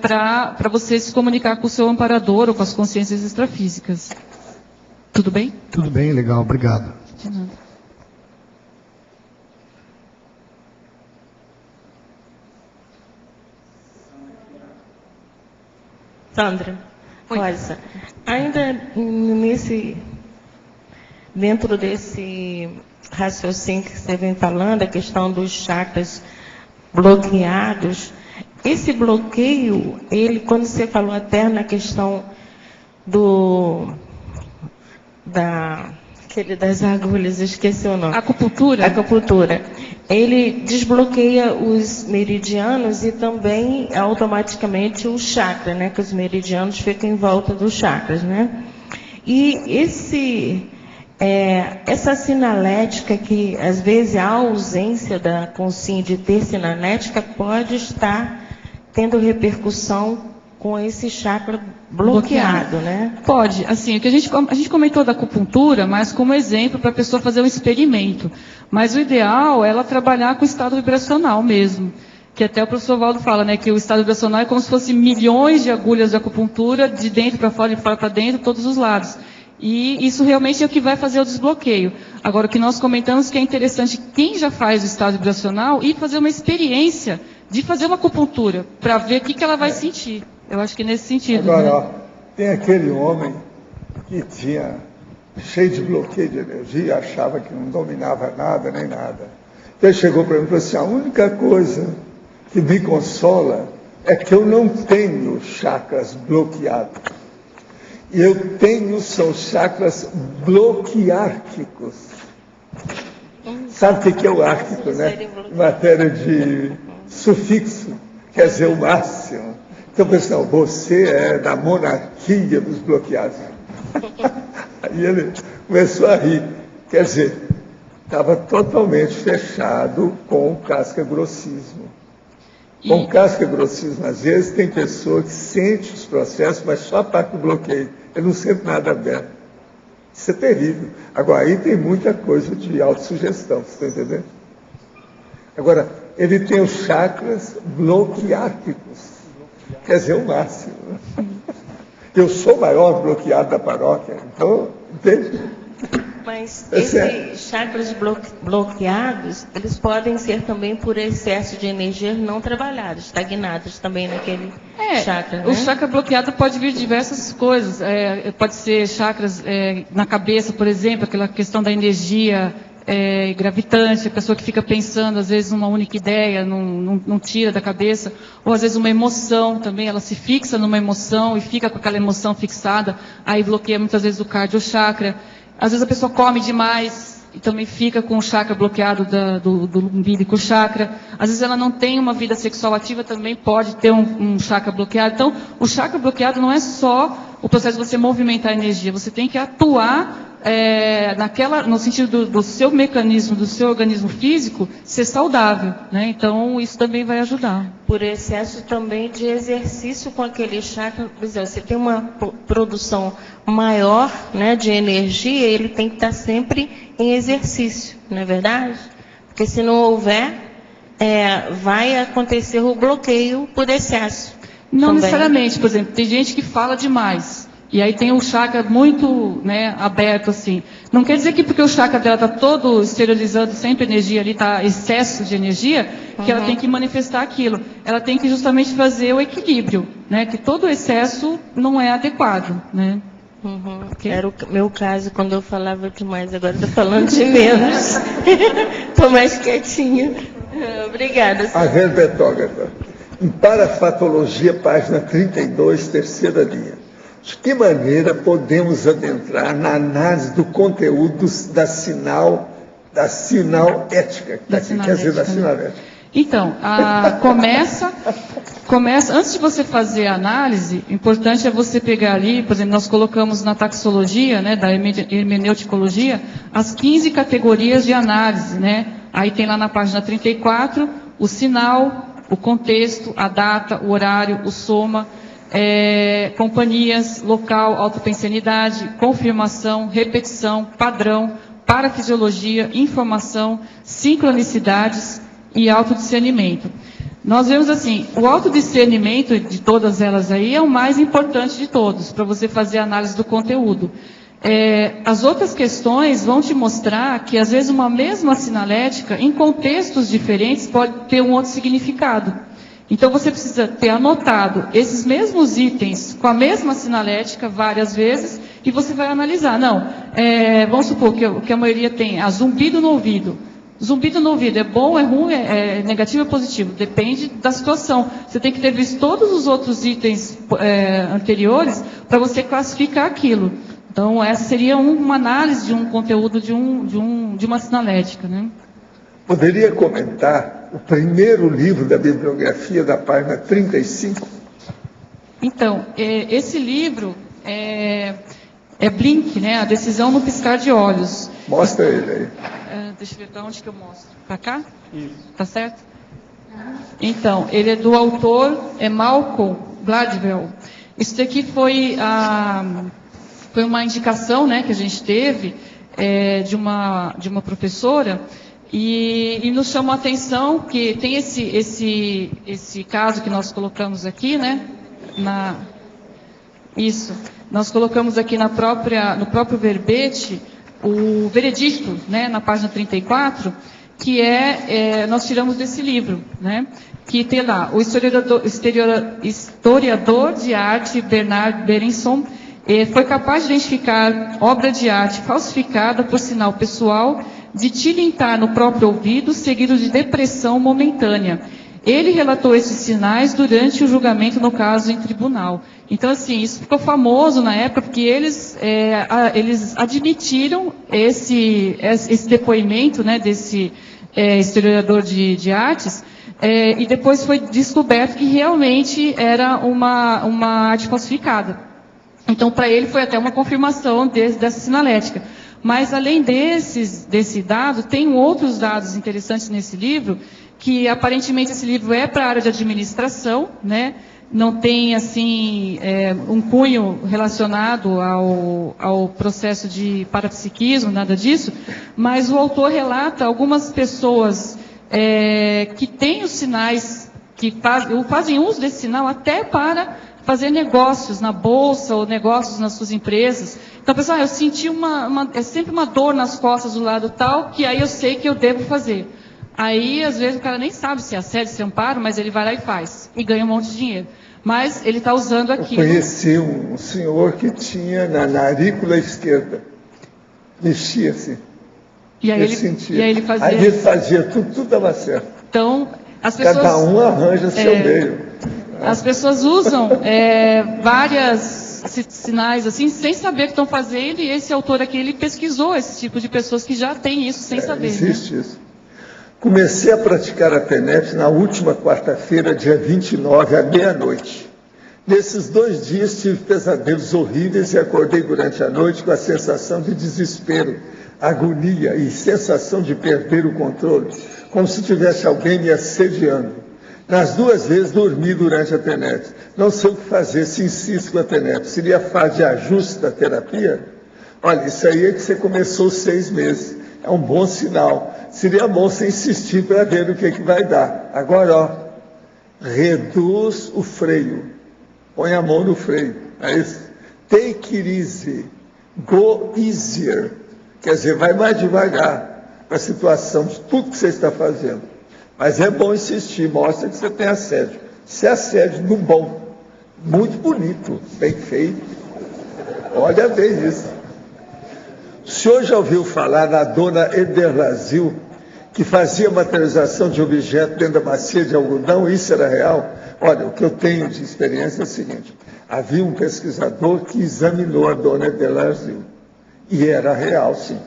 para você se comunicar com o seu amparador ou com as consciências extrafísicas. Tudo bem? Tudo bem, legal, obrigado. De nada. Sandra, Rosa, ainda dentro desse raciocínio que você vem falando, a questão dos chakras bloqueados, esse bloqueio, quando você falou até na questão aquele das agulhas, eu esqueci o nome. Acupuntura? Acupuntura. Ele desbloqueia os meridianos e também automaticamente o chakra, né? Que os meridianos ficam em volta dos chakras, né? E essa sinalética que, às vezes, a ausência da consciência de ter sinalética pode estar tendo repercussão com esse chakra bloqueado, né? Pode. Assim, o que a gente comentou da acupuntura, mas como exemplo para a pessoa fazer um experimento. Mas o ideal é ela trabalhar com o estado vibracional mesmo. Que até o professor Valdo fala, né, que o estado vibracional é como se fosse milhões de agulhas de acupuntura, de dentro para fora, de fora para dentro, todos os lados. E isso realmente é o que vai fazer o desbloqueio. Agora, o que nós comentamos que é interessante, quem já faz o estado vibracional, ir fazer uma experiência de fazer uma acupuntura, para ver o que ela vai sentir. Eu acho que nesse sentido. Agora, né? ó, tem aquele homem que tinha cheio de bloqueio de energia, achava que não dominava nada, nem nada. Ele chegou para mim e falou assim, a única coisa que me consola é que eu não tenho chakras bloqueados. E eu tenho, são chakras bloquiárquicos. Sabe o que é o árquico, né? Matéria de sufixo, quer dizer o máximo. Então, pessoal, você é da monarquia dos bloqueados. Aí ele começou a rir. Quer dizer, estava totalmente fechado com o casca-grossismo. Com o casca-grossismo, às vezes, tem pessoa que sente os processos, mas só a parte do bloqueio. Ele não sente nada aberto. Isso é terrível. Agora, aí tem muita coisa de autossugestão, você está entendendo? Agora, ele tem os chakras bloquiárquicos. Quer dizer, o máximo. Eu sou o maior bloqueado da paróquia, então, entende? Mas esses chakras bloqueados, eles podem ser também por excesso de energia não trabalhados, estagnados também naquele chakra, né? O chakra bloqueado pode vir de diversas coisas. Pode ser chakras na cabeça, por exemplo, aquela questão da energia gravitante, a pessoa que fica pensando, às vezes, numa única ideia, não tira da cabeça, ou às vezes uma emoção também, ela se fixa numa emoção e fica com aquela emoção fixada, aí bloqueia muitas vezes o cardio chakra. Às vezes a pessoa come demais e também fica com o chakra bloqueado do umbilical chakra. Às vezes ela não tem uma vida sexual ativa, também pode ter um chakra bloqueado. Então, o chakra bloqueado não é só o processo de você movimentar a energia, você tem que atuar no sentido do seu mecanismo, do seu organismo físico, ser saudável, né? Então, isso também vai ajudar. Por excesso também de exercício com aquele chakra, por exemplo, você tem uma produção maior, né, de energia, ele tem que estar sempre em exercício, não é verdade? Porque se não houver, vai acontecer o bloqueio por excesso. Não também. Necessariamente, por exemplo, tem gente que fala demais. E aí tem o chakra muito, né, aberto assim. Não quer dizer que porque o chakra dela está todo esterilizando sempre energia ali, está excesso de energia, que ela tem que manifestar aquilo. Ela tem que justamente fazer o equilíbrio, né? Que todo excesso não é adequado, né? Okay. Era o meu caso quando eu falava demais, agora estou falando de menos. Estou mais quietinha. Obrigada. A verbetógrafa. Em Parafatologia, página 32, terceira linha. De que maneira podemos adentrar na análise do conteúdo da sinalética, quer dizer, da sinalética? Então, começa, antes de você fazer a análise, o importante é você pegar ali, por exemplo, nós colocamos na taxologia, né, da hermeneuticologia, as 15 categorias de análise, né? Aí tem lá na página 34, o sinal, o contexto, a data, o horário, o soma, companhias, local, autopensenidade, confirmação, repetição, padrão, parafisiologia, informação, sincronicidades e autodiscernimento. Nós vemos assim, o autodiscernimento de todas elas aí é o mais importante de todos, para você fazer a análise do conteúdo. As outras questões vão te mostrar que, às vezes, uma mesma sinalética, em contextos diferentes, pode ter um outro significado. Então, você precisa ter anotado esses mesmos itens com a mesma sinalética várias vezes e você vai analisar. Não, vamos supor que a maioria tem zumbido no ouvido. Zumbido no ouvido é bom, é ruim, é negativo ou positivo? Depende da situação. Você tem que ter visto todos os outros itens anteriores para você classificar aquilo. Então, essa seria uma análise de um conteúdo de uma sinalética, né? Poderia comentar o primeiro livro da bibliografia, da página 35? Então, esse livro é Blink, né? A decisão no piscar de olhos. Mostra ele aí. Deixa eu ver para onde que eu mostro. Para cá? Isso. Tá certo? Então, ele é do autor Malcolm Gladwell. Isso daqui foi uma indicação, né, que a gente teve de uma professora, e nos chamou a atenção que tem esse caso que nós colocamos aqui, né? Nós colocamos aqui no próprio verbete o veredicto, né, na página 34, que nós tiramos desse livro, né? Que tem lá o historiador de arte Bernard Berenson foi capaz de identificar obra de arte falsificada por sinal pessoal, de tilintar no próprio ouvido, seguido de depressão momentânea. Ele relatou esses sinais durante o julgamento no caso em tribunal. Então, assim, isso ficou famoso na época porque eles admitiram esse depoimento, né, desse historiador de artes, e depois foi descoberto que realmente era uma arte falsificada. Então, para ele foi até uma confirmação dessa sinalética. Mas, além desse dado, tem outros dados interessantes nesse livro, que aparentemente esse livro é para a área de administração, né? Não tem, assim, um cunho relacionado ao processo de parapsiquismo, nada disso, mas o autor relata algumas pessoas que têm os sinais, que fazem uso desse sinal até para fazer negócios na bolsa ou negócios nas suas empresas. Então, pessoal, eu senti sempre uma dor nas costas do lado tal, que aí eu sei que eu devo fazer. Aí, às vezes, o cara nem sabe se é assédio, se é amparo, mas ele vai lá e faz. E ganha um monte de dinheiro. Mas ele está usando aquilo. Eu conheci um senhor que tinha na aurícula esquerda. Mexia assim. E aí ele fazia. Aí ele fazia, tudo dava certo. Então, as pessoas. Cada um arranja seu meio. As pessoas usam várias sinais assim, sem saber o que estão fazendo, e esse autor aqui, ele pesquisou esse tipo de pessoas que já têm isso sem saber. Existe, né? Isso. Comecei a praticar a TENEPS na última quarta-feira, dia 29, à meia-noite. Nesses 2 dias tive pesadelos horríveis e acordei durante a noite com a sensação de desespero, agonia e sensação de perder o controle, como se tivesse alguém me assediando. Nas 2 vezes dormi durante a TENEPS. Não sei o que fazer se insisto com a TENEPS. Seria a fase de ajuste da terapia? Olha, isso aí é que você começou 6 meses. É um bom sinal. Seria bom você insistir para ver o que vai dar. Agora, ó, reduz o freio. Põe a mão no freio. É isso. Take it easy. Go easier. Quer dizer, vai mais devagar para a situação de tudo que você está fazendo. Mas é bom insistir, mostra que você tem assédio. Se é assédio no bom, muito bonito, bem feito. Olha bem isso. O senhor já ouviu falar da dona Ederlazil, que fazia materialização de objeto dentro da bacia de algodão? Isso era real? Olha, o que eu tenho de experiência é o seguinte: havia um pesquisador que examinou a dona Ederlazil. E era real, sim.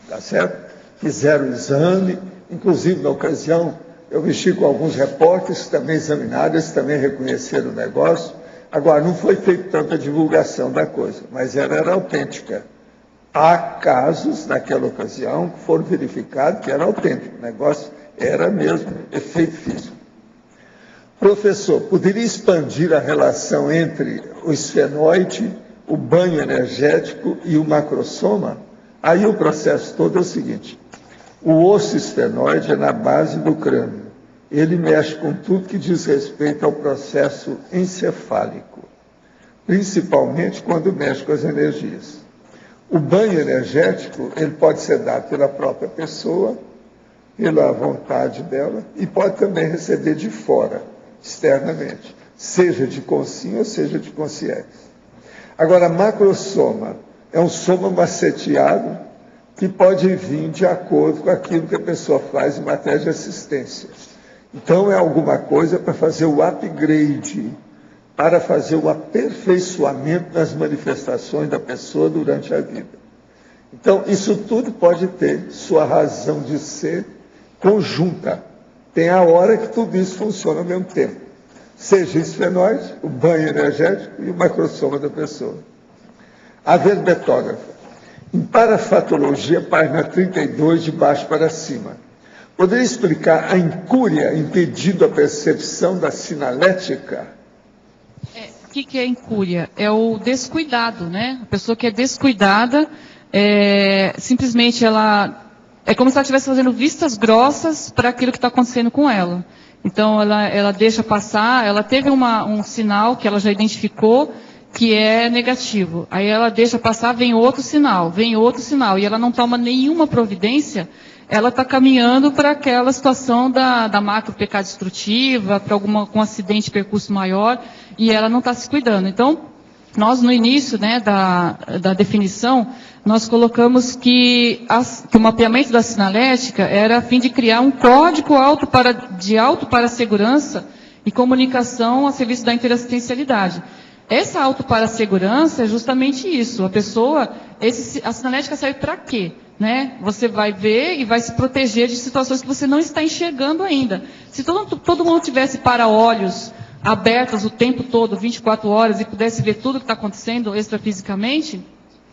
Tá certo? Fizeram o exame, inclusive na ocasião, eu mexi com alguns repórteres que também examinaram, eles também reconheceram o negócio. Agora, não foi feita tanta divulgação da coisa, mas ela era autêntica. Há casos, naquela ocasião, que foram verificados que era autêntico. O negócio era mesmo efeito físico. Professor, poderia expandir a relação entre o esfenoide, o banho energético e o macrosoma? Aí o processo todo é o seguinte: o osso esfenoide é na base do crânio. Ele mexe com tudo que diz respeito ao processo encefálico, principalmente quando mexe com as energias. O banho energético, ele pode ser dado pela própria pessoa, pela vontade dela, e pode também receber de fora, externamente, seja de consciência ou seja de consciência. Agora, macrosoma é um soma maceteado que pode vir de acordo com aquilo que a pessoa faz em matéria de assistência. Então, é alguma coisa para fazer o upgrade para fazer o aperfeiçoamento das manifestações da pessoa durante a vida. Então, isso tudo pode ter sua razão de ser conjunta. Tem a hora que tudo isso funciona ao mesmo tempo. Seja esfenóide, o banho energético e o macrosoma da pessoa. A verbetógrafa. Em parafatologia, página 32, de baixo para cima. Poderia explicar a incúria impedindo a percepção da sinalética? O que é incúria? É o descuidado, né? A pessoa que é descuidada, simplesmente ela... É como se ela estivesse fazendo vistas grossas para aquilo que está acontecendo com ela. Então, ela deixa passar, ela teve um sinal que ela já identificou, que é negativo. Aí ela deixa passar, vem outro sinal, e ela não toma nenhuma providência, ela está caminhando para aquela situação da macro PK destrutiva, para com acidente de percurso maior, e ela não está se cuidando. Então, nós no início, né, da definição, nós colocamos que o mapeamento da sinalética era a fim de criar um código de autoparasegurança e comunicação a serviço da interassistencialidade. Essa autoparasegurança é justamente isso. A pessoa, a sinalética serve para quê? Né? Você vai ver e vai se proteger de situações que você não está enxergando ainda. Se todo mundo tivesse para-olhos abertos o tempo todo, 24 horas, e pudesse ver tudo o que está acontecendo extrafisicamente,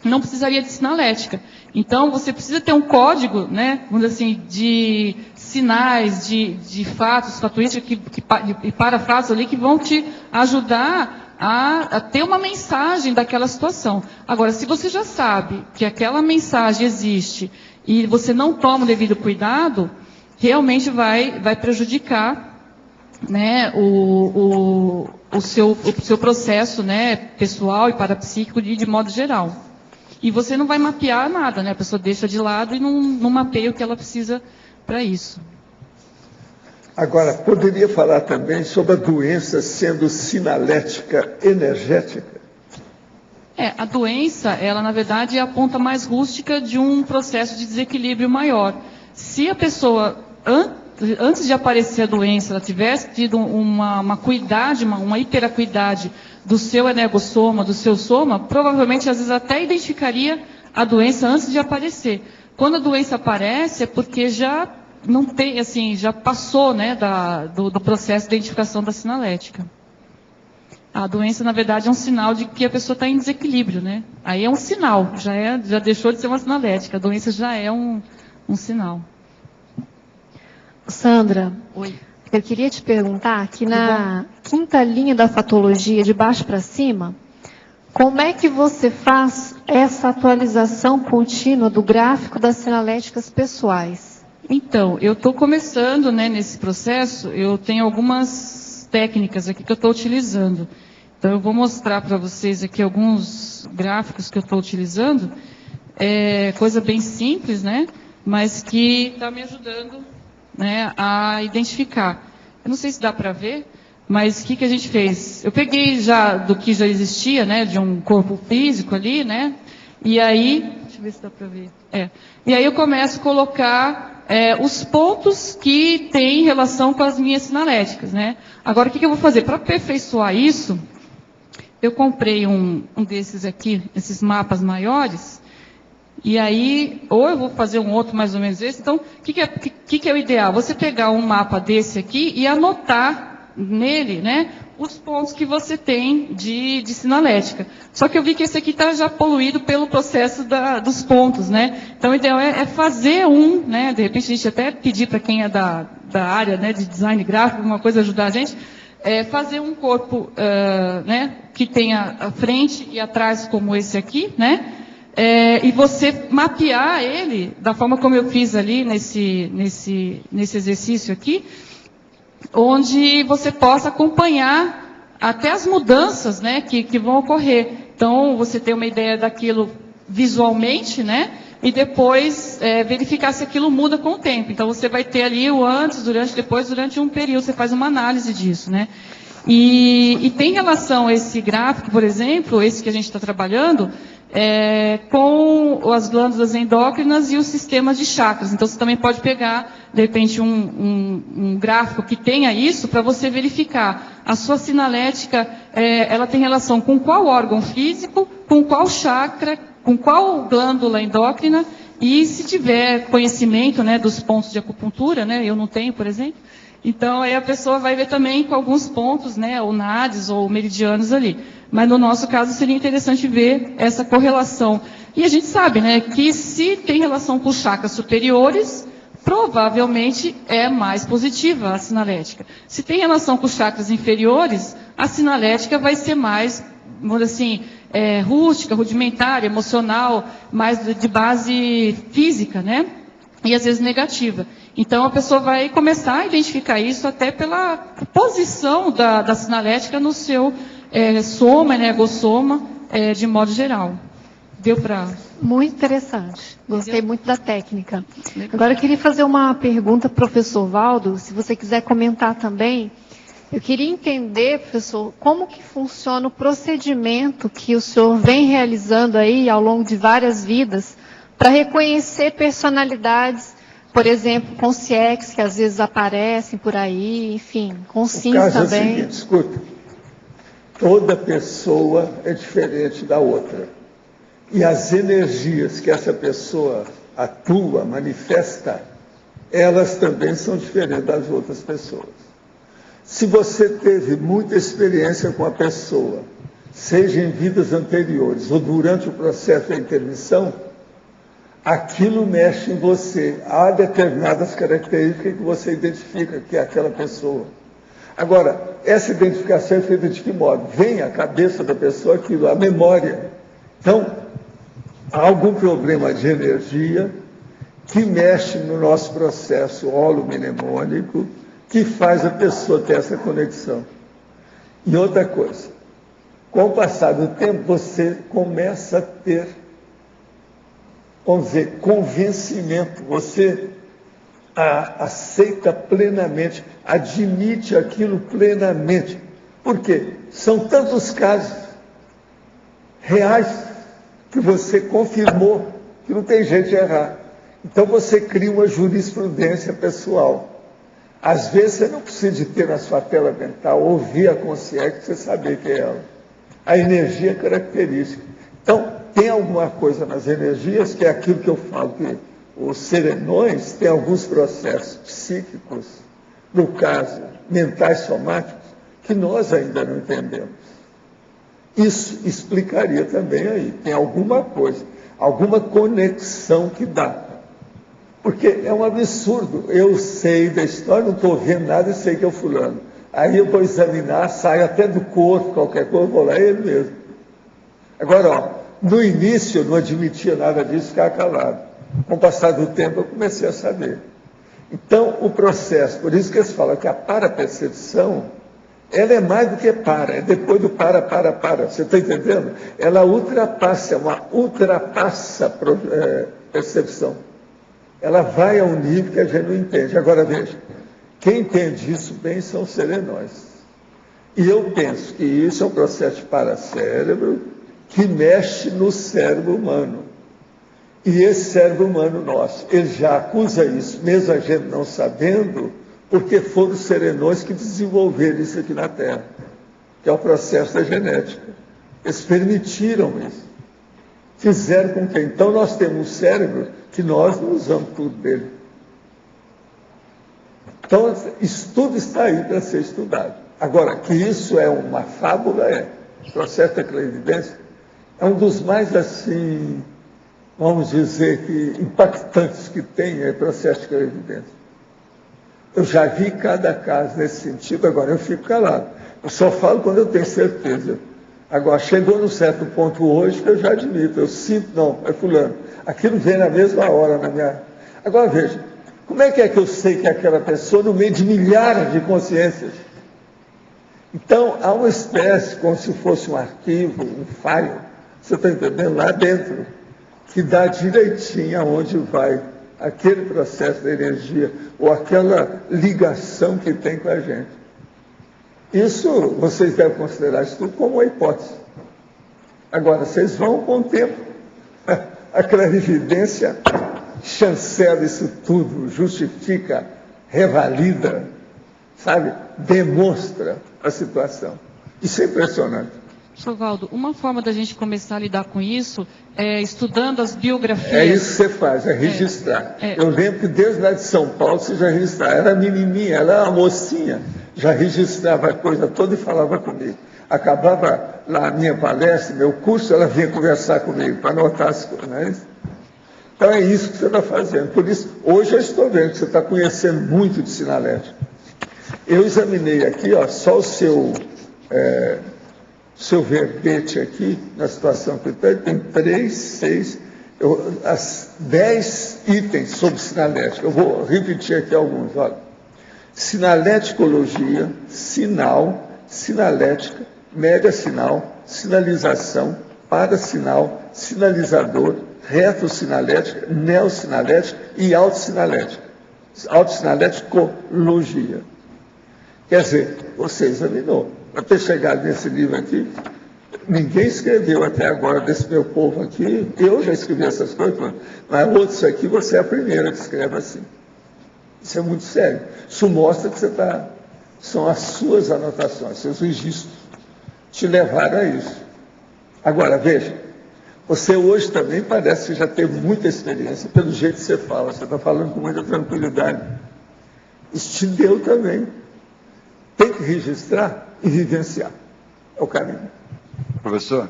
não precisaria de sinalética. Então, você precisa ter um código, né, vamos dizer assim, de sinais, de fatos, fatuísticos e parafatos ali que vão te ajudar a ter uma mensagem daquela situação. Agora, se você já sabe que aquela mensagem existe e você não toma o devido cuidado, realmente vai prejudicar, né, o seu processo, né, pessoal e parapsíquico de modo geral. E você não vai mapear nada, né? A pessoa deixa de lado e não mapeia o que ela precisa para isso. Agora, poderia falar também sobre a doença sendo sinalética energética? A doença, ela na verdade é a ponta mais rústica de um processo de desequilíbrio maior. Se a pessoa, antes de aparecer a doença, ela tivesse tido uma hiperacuidade do seu energossoma, do seu soma, provavelmente às vezes até identificaria a doença antes de aparecer. Quando a doença aparece é porque já não tem, assim, já passou, né, do processo de identificação da sinalética. A doença, na verdade, é um sinal de que a pessoa está em desequilíbrio, né? Aí é um sinal, já deixou de ser uma sinalética, a doença já é um sinal. Sandra, oi. Eu queria te perguntar que na quinta linha da fatologia, de baixo para cima, como é que você faz essa atualização contínua do gráfico das sinaléticas pessoais? Então, eu estou começando, né, nesse processo, eu tenho algumas técnicas aqui que eu estou utilizando. Então, eu vou mostrar para vocês aqui alguns gráficos que eu estou utilizando. É coisa bem simples, né, mas que está me ajudando, né, a identificar. Eu não sei se dá para ver, mas o que a gente fez? Eu peguei já do que já existia, né, de um corpo físico ali, né, e aí, deixa eu ver se dá para ver. E aí eu começo a colocar os pontos que têm relação com as minhas sinaléticas, né. Agora, o que eu vou fazer? Para aperfeiçoar isso, eu comprei um desses aqui, esses mapas maiores, e aí, ou eu vou fazer um outro mais ou menos esse. Então, o que é o ideal? Você pegar um mapa desse aqui e anotar nele, né, os pontos que você tem de sinalética. Só que eu vi que esse aqui está já poluído pelo processo dos pontos, né? Então, o ideal é fazer né, de repente a gente até pedir para quem é da área, né, de design gráfico, alguma coisa, ajudar a gente, fazer um corpo, né, que tenha a frente e atrás como esse aqui, né? E você mapear ele da forma como eu fiz ali nesse exercício aqui, onde você possa acompanhar até as mudanças, né, que vão ocorrer. Então, você tem uma ideia daquilo visualmente, né, e depois verificar se aquilo muda com o tempo. Então, você vai ter ali o antes, durante, depois, durante um período, você faz uma análise disso, né. E tem relação a esse gráfico, por exemplo, esse que a gente está trabalhando, com as glândulas endócrinas e os sistemas de chakras. Então, você também pode pegar, de repente, um gráfico que tenha isso para você verificar. A sua sinalética, ela tem relação com qual órgão físico, com qual chakra, com qual glândula endócrina, e se tiver conhecimento, né, dos pontos de acupuntura, né, eu não tenho, por exemplo, então aí a pessoa vai ver também com alguns pontos, né, ou nadis ou meridianos ali. Mas no nosso caso seria interessante ver essa correlação. E a gente sabe, né, que se tem relação com os chakras superiores, provavelmente é mais positiva a sinalética. Se tem relação com os chakras inferiores, a sinalética vai ser mais, vamos dizer assim, rústica, rudimentar, emocional, mais de base física, né? E às vezes negativa. Então a pessoa vai começar a identificar isso até pela posição da sinalética no seu soma, energossoma, de modo geral. Deu para... Muito interessante. Gostei muito da técnica. Agora eu queria fazer uma pergunta para o professor Valdo, se você quiser comentar também. Eu queria entender, professor, como que funciona o procedimento que o senhor vem realizando aí ao longo de várias vidas para reconhecer personalidades, por exemplo, consciex, que às vezes aparecem por aí, enfim, consciência também. O caso é o seguinte, escuta, toda pessoa é diferente da outra. E as energias que essa pessoa atua, manifesta, elas também são diferentes das outras pessoas. Se você teve muita experiência com a pessoa, seja em vidas anteriores ou durante o processo da intermissão, aquilo mexe em você. Há determinadas características que você identifica que é aquela pessoa. Agora, essa identificação é feita de que modo? Vem à cabeça da pessoa aquilo, a memória. Então, há algum problema de energia que mexe no nosso processo holomnemônico, que faz a pessoa ter essa conexão. E outra coisa, com o passar do tempo, você começa a ter, vamos dizer, convencimento, você aceita plenamente, admite aquilo plenamente. Por quê? São tantos casos reais que você confirmou que não tem jeito de errar. Então você cria uma jurisprudência pessoal. Às vezes você não precisa de ter na sua tela mental, ouvir a consciência, para você saber que é ela. A energia é característica. Então, tem alguma coisa nas energias, que é aquilo que eu falo, que os serenões têm alguns processos psíquicos, no caso, mentais somáticos, que nós ainda não entendemos. Isso explicaria também aí. Tem alguma coisa, alguma conexão que dá. Porque é um absurdo. Eu sei da história, não estou vendo nada e sei que é o fulano. Aí eu vou examinar, saio até do corpo, qualquer coisa, vou lá, é ele mesmo. Agora, ó, no início eu não admitia nada disso, ficava calado. Com o passar do tempo eu comecei a saber. Então, o processo, por isso que eles falam que a parapercepção, ela é mais do que é depois do para. Você está entendendo? Ela ultrapassa percepção. Ela vai a um nível que a gente não entende. Agora, veja, quem entende isso bem são os serenões. E eu penso que isso é um processo de paracérebro que mexe no cérebro humano. E esse cérebro humano nosso, ele já acusa isso, mesmo a gente não sabendo, porque foram os serenões que desenvolveram isso aqui na Terra, que é o processo da genética. Eles permitiram isso. Fizeram com que, então, nós temos um cérebro que nós não usamos tudo dele. Então, isso tudo está aí para ser estudado. Agora, que isso é uma fábula, o processo da clarividência é um dos mais, assim, vamos dizer, que impactantes que tem o processo de clarividência. Eu já vi cada caso nesse sentido, agora eu fico calado. Eu só falo quando eu tenho certeza. Agora, chegou num certo ponto hoje que eu já admito, eu sinto, não, é fulano. Aquilo vem na mesma hora na minha... Agora, veja, como é que eu sei que é aquela pessoa no meio de milhares de consciências? Então, há uma espécie, como se fosse um arquivo, um file, você está entendendo? Lá dentro, que dá direitinho aonde vai aquele processo da energia, ou aquela ligação que tem com a gente. Isso, vocês devem considerar isso tudo como uma hipótese. Agora, vocês vão com o tempo. A clarividência chancela isso tudo, justifica, revalida, sabe? Demonstra a situação. Isso é impressionante. Professor Valdo, uma forma da gente começar a lidar com isso é estudando as biografias. É isso que você faz, é registrar. Eu lembro que desde lá de São Paulo você já registrava. Era menininha, era uma mocinha, já registrava a coisa toda e falava comigo. Acabava lá a minha palestra, meu curso, ela vinha conversar comigo para anotar as coisas, não é isso? Então é isso que você está fazendo. Por isso, hoje eu estou vendo que você está conhecendo muito de sinalética. Eu examinei aqui, ó, só o seu verbete aqui, na situação que tem 3, 6, 10 itens sobre sinalética. Eu vou repetir aqui alguns, olha. Sinaléticologia, sinal, sinalética, mega-sinal, sinalização, parasinal, sinalizador, retrosinalética, neosinalética e autossinalética. Autossinaléticologia. Quer dizer, você examinou. Para ter chegado nesse livro aqui, ninguém escreveu até agora desse meu povo aqui. Eu já escrevi essas coisas, mas outros aqui, você é a primeira que escreve assim. Isso é muito sério. Isso mostra que você está... São as suas anotações, seus registros te levaram a isso. Agora, veja, você hoje também parece que já teve muita experiência, pelo jeito que você fala, você está falando com muita tranquilidade. Isso te deu também. Tem que registrar e vivenciar. É o caminho. Professor,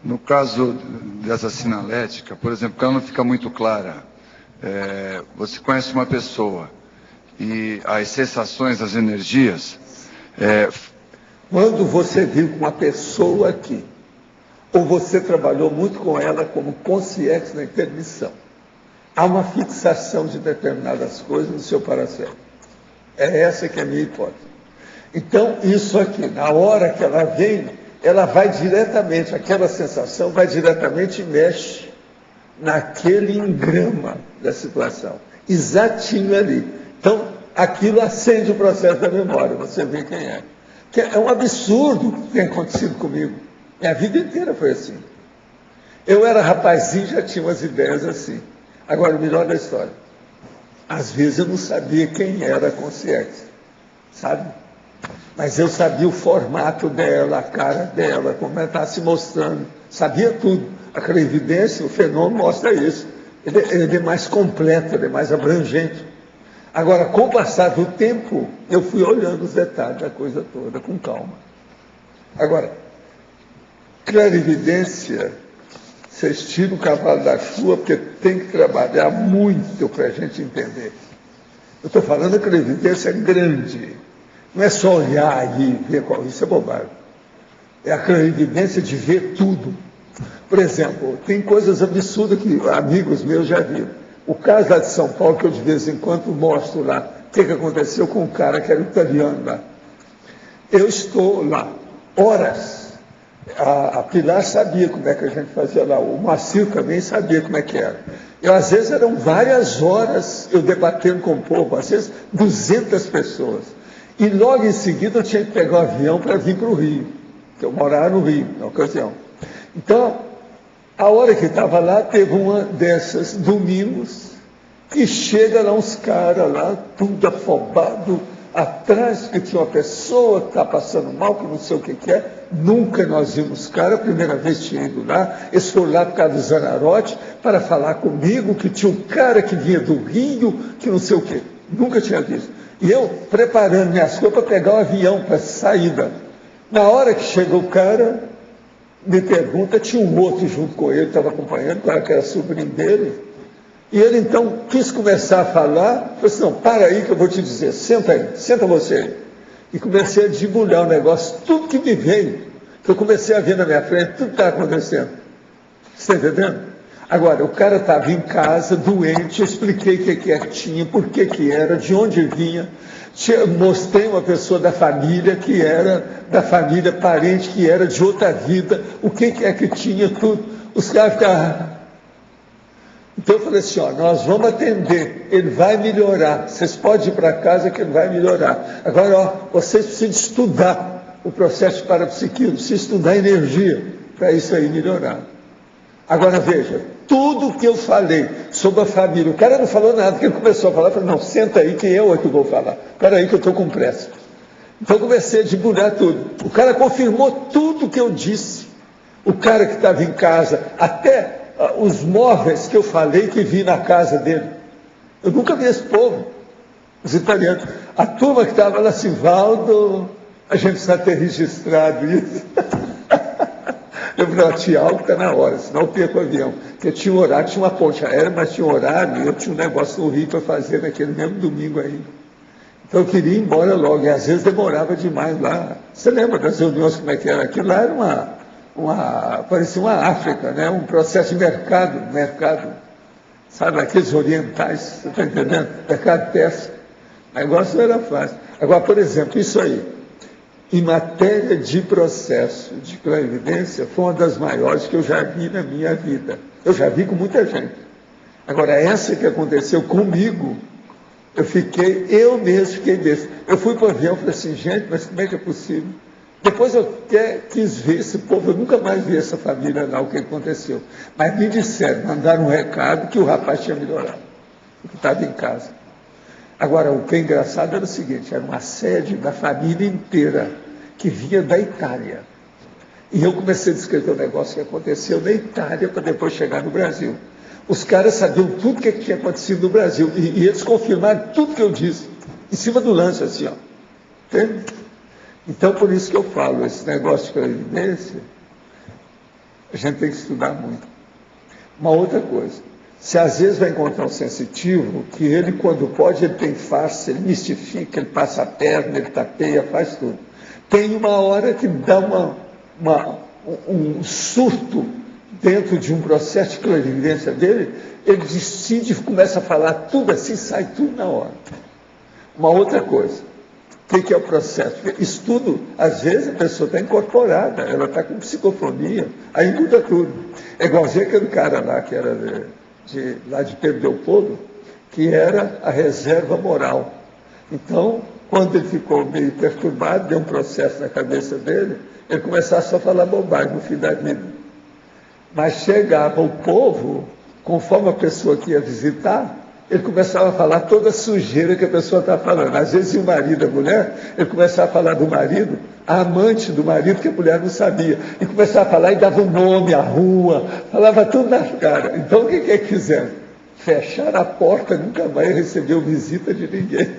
no caso dessa sinalética, por exemplo, que ela não fica muito clara, você conhece uma pessoa e as sensações, as energias... Quando você viu com uma pessoa aqui, ou você trabalhou muito com ela como consciência na intermissão, há uma fixação de determinadas coisas no seu paracético. É essa que é a minha hipótese. Então, isso aqui, na hora que ela vem, ela vai diretamente, aquela sensação vai diretamente e mexe naquele engrama da situação, exatinho ali. Então, aquilo acende o processo da memória, você vê quem é. Que é um absurdo que tem acontecido comigo. Minha vida inteira foi assim. Eu era rapazinho, já tinha umas ideias assim. Agora, o melhor da história, às vezes eu não sabia quem era a consciência, sabe? Mas eu sabia o formato dela, a cara dela, como ela estava se mostrando, sabia tudo. A clarividência, o fenômeno mostra isso. Ele é mais completo, ele é mais abrangente. Agora, com o passar do tempo, eu fui olhando os detalhes da coisa toda, com calma. Agora, clarividência, vocês tiram o cavalo da chuva, porque tem que trabalhar muito para a gente entender. Eu estou falando da clarividência grande. Não é só olhar e ver qual, isso é bobagem. É a clarividência de ver tudo. Por exemplo, tem coisas absurdas que amigos meus já viram. O caso lá de São Paulo, que eu de vez em quando mostro lá, o que aconteceu com um cara que era italiano lá. Eu estou lá, horas. A Pilar sabia como é que a gente fazia lá, o Macir também sabia como é que era. Eu, às vezes eram várias horas eu debatendo com o povo, às vezes 200 pessoas. E logo em seguida eu tinha que pegar um avião para vir para o Rio, que eu morava no Rio na ocasião. Então, a hora que estava lá, teve uma dessas domingos, e chega lá uns caras lá, tudo afobado, atrás que tinha uma pessoa que está passando mal, que não sei o que é. Nunca nós vimos cara, a primeira vez tinha ido lá, eles foram lá por causa do Zanarote, para falar comigo, que tinha um cara que vinha do Rio, que não sei o que. Nunca tinha visto. E eu preparando minhas coisas para pegar o avião, para saída. Na hora que chegou o cara, me pergunta, tinha um outro junto com ele, estava acompanhando, o cara que era sobrinho dele, e ele então quis começar a falar, falou assim, não, para aí que eu vou te dizer, senta aí, senta você aí. E comecei a debulhar o negócio, tudo que me veio, que eu comecei a ver na minha frente, tudo que está acontecendo. Você está entendendo? Agora, o cara estava em casa, doente, eu expliquei o que tinha, por que era, de onde vinha. Mostrei uma pessoa da família, que era da família, parente, que era de outra vida, o que é que tinha, tudo. Os caras ficaram... Então eu falei assim, ó, nós vamos atender, ele vai melhorar, vocês podem ir para casa que ele vai melhorar. Agora, ó, vocês precisam estudar, o processo de parapsiquismo, se estudar energia, para isso aí melhorar. Agora veja, tudo que eu falei sobre a família, o cara não falou nada, que ele começou a falar, eu falei, não, senta aí que eu é que vou falar. Espera aí que eu estou com pressa. Então eu comecei a divulgar tudo. O cara confirmou tudo que eu disse. O cara que estava em casa, até os móveis que eu falei que vi na casa dele. Eu nunca vi esse povo, os italianos. A turma que estava lá assim, Valdo, a gente precisa ter registrado isso. Eu falei, Tiago, está na hora, senão eu perco o avião. Porque tinha um horário, tinha uma ponte aérea, mas tinha um horário, e eu tinha um negócio no Rio para fazer naquele mesmo domingo ainda. Então eu queria ir embora logo, e às vezes demorava demais lá. Você lembra das reuniões, como é que era? Aquilo lá era parecia uma África, né? Um processo de mercado, sabe, aqueles orientais, você está entendendo? Mercado persa. O negócio não era fácil. Agora, por exemplo, isso aí, em matéria de processo de clarividência, foi uma das maiores que eu já vi na minha vida. Eu já vi com muita gente. Agora, essa que aconteceu comigo, eu mesmo fiquei desse. Eu fui para o avião e falei assim, gente, mas como é que é possível? Depois eu até quis ver esse povo, eu nunca mais vi essa família lá, o que aconteceu. Mas me disseram, mandaram um recado que o rapaz tinha melhorado, que estava em casa. Agora, o que é engraçado era o seguinte, era uma sede da família inteira, que vinha da Itália. E eu comecei a descrever o negócio que aconteceu na Itália, para depois chegar no Brasil. Os caras sabiam tudo o que tinha acontecido no Brasil, e eles confirmaram tudo que eu disse, em cima do lance, assim, ó. Entende? Então, por isso que eu falo, esse negócio de clarividência, a gente tem que estudar muito. Uma outra coisa, se às vezes vai encontrar um sensitivo, que ele, quando pode, ele tem farsa, ele mistifica, ele passa a perna, ele tapeia, faz tudo. Tem uma hora que dá um surto dentro de um processo de clarividência dele, ele decide e começa a falar tudo assim, sai tudo na hora. Uma outra coisa, o que é o processo? Isso tudo, às vezes a pessoa está incorporada, ela está com psicofonia, aí muda tudo. É igualzinho aquele cara lá, que era lá de Pedro Leopoldo, que era a reserva moral. Então, quando ele ficou meio perturbado, deu um processo na cabeça dele, ele começava só a falar bobagem no fim da vida. Mas chegava o povo, conforme a pessoa que ia visitar, ele começava a falar toda a sujeira que a pessoa está falando. Às vezes, o marido, a mulher, ele começava a falar do marido, a amante do marido, que a mulher não sabia. E começava a falar e dava o nome, a rua, falava tudo nas caras. Então, o que é que fizeram? Fecharam a porta, nunca mais recebeu visita de ninguém.